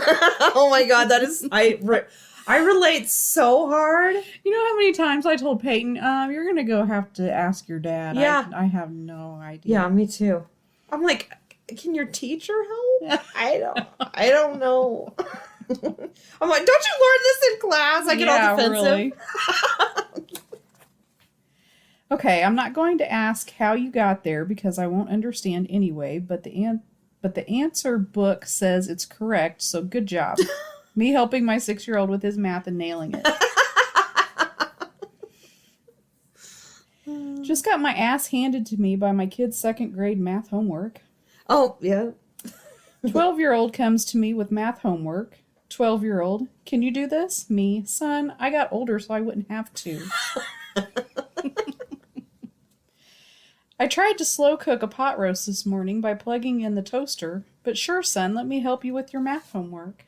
Oh my God, that is I relate so hard. You know how many times I told Peyton, you're going to go have to ask your dad. Yeah. I have no idea. Yeah, me too. I'm like, can your teacher help? I don't know. I'm like, don't you learn this in class? I get all defensive. Really. Okay, I'm not going to ask how you got there because I won't understand anyway, but the answer book says it's correct, so good job. Me helping my 6-year-old with his math and nailing it. Just got my ass handed to me by my kid's 2nd grade math homework. Oh, yeah. 12-year-old comes to me with math homework. 12-year-old, can you do this? Me, son, I got older so I wouldn't have to. I tried to slow cook a pot roast this morning by plugging in the toaster, but sure, son, let me help you with your math homework.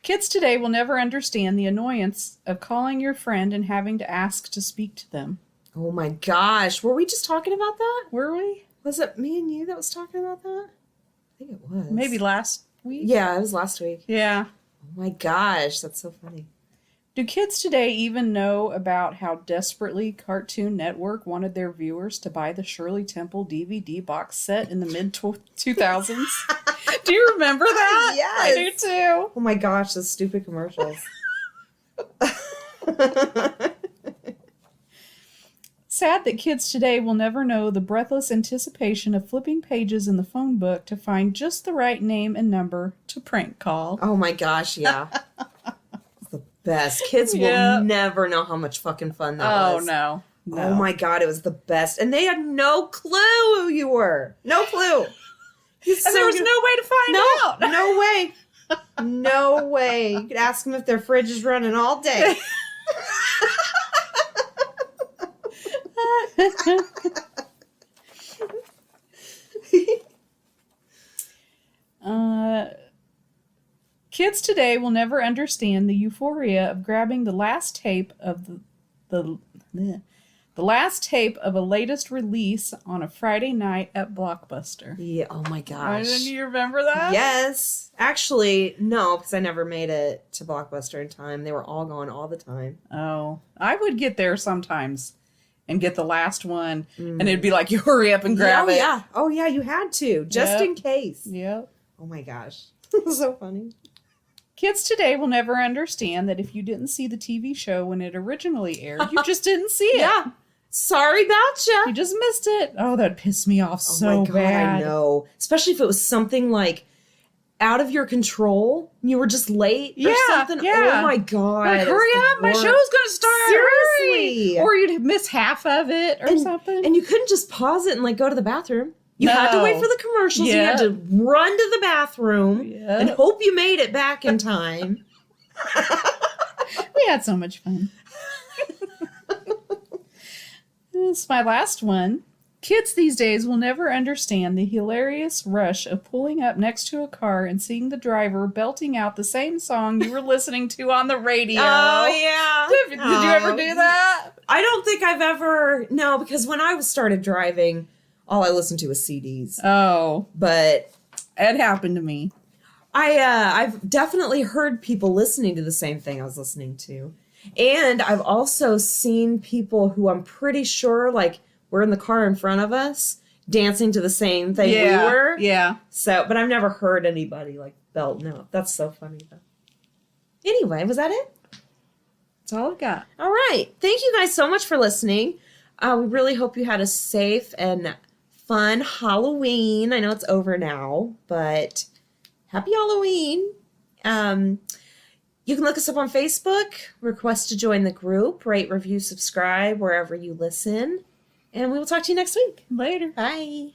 Kids today will never understand the annoyance of calling your friend and having to ask to speak to them. Oh my gosh. Were we just talking about that? Were we? Was it me and you that was talking about that? I think it was. Maybe last week? Yeah, it was last week. Yeah. Oh my gosh, that's so funny. Do kids today even know about how desperately Cartoon Network wanted their viewers to buy the Shirley Temple DVD box set in the mid-2000s? Do you remember that? Yes. I do too. Oh my gosh, those stupid commercials. Sad that kids today will never know the breathless anticipation of flipping pages in the phone book to find just the right name and number to prank call. Oh my gosh, yeah. It's the best. Kids will never know how much fucking fun that was. No. Oh my God, it was the best. And they had no clue who you were. No clue. And there was no way to find out. No way. No way. You could ask them if their fridge is running all day. Kids today will never understand the euphoria of grabbing the last tape of the last tape of a latest release on a Friday night at Blockbuster. Yeah. Oh my gosh. Didn't you remember that? Yes. Actually, no, because I never made it to Blockbuster in time. They were all gone all the time. Oh, I would get there sometimes and get the last one, and it'd be like, you hurry up and grab it. Yeah. Oh yeah, you had to, just in case. Yep. Oh my gosh. So funny. Kids today will never understand that if you didn't see the TV show when it originally aired, you just didn't see it. Yeah. Sorry about you. You just missed it. Oh, that pissed me off so Oh my God, bad. I know. Especially if it was something like out of your control. You were just late or something. Yeah. Oh my God. Like, it's hurry the up, my worst. show's gonna start. Seriously. Hurry. Or you'd miss half of it or something. And you couldn't just pause it and like go to the bathroom. You had to wait for the commercials. Yeah. You had to run to the bathroom Yeah. and hope you made it back in time. We had so much fun. This is my last one. Kids these days will never understand the hilarious rush of pulling up next to a car and seeing the driver belting out the same song you were listening to on the radio. Oh, yeah. Did you ever do that? I don't think I've ever... No, because when I started driving, all I listened to was CDs. Oh, But it happened to me. I've definitely heard people listening to the same thing I was listening to. And I've also seen people who I'm pretty sure, like, were in the car in front of us dancing to the same thing we were. Yeah. So, but I've never heard anybody, like, belt. No, that's so funny, though. Anyway, was that it? That's all I got. All right. Thank you guys so much for listening. We really hope you had a safe and fun Halloween. I know it's over now, but happy Halloween. You can look us up on Facebook, request to join the group, rate, review, subscribe wherever you listen. And we will talk to you next week. Later. Bye.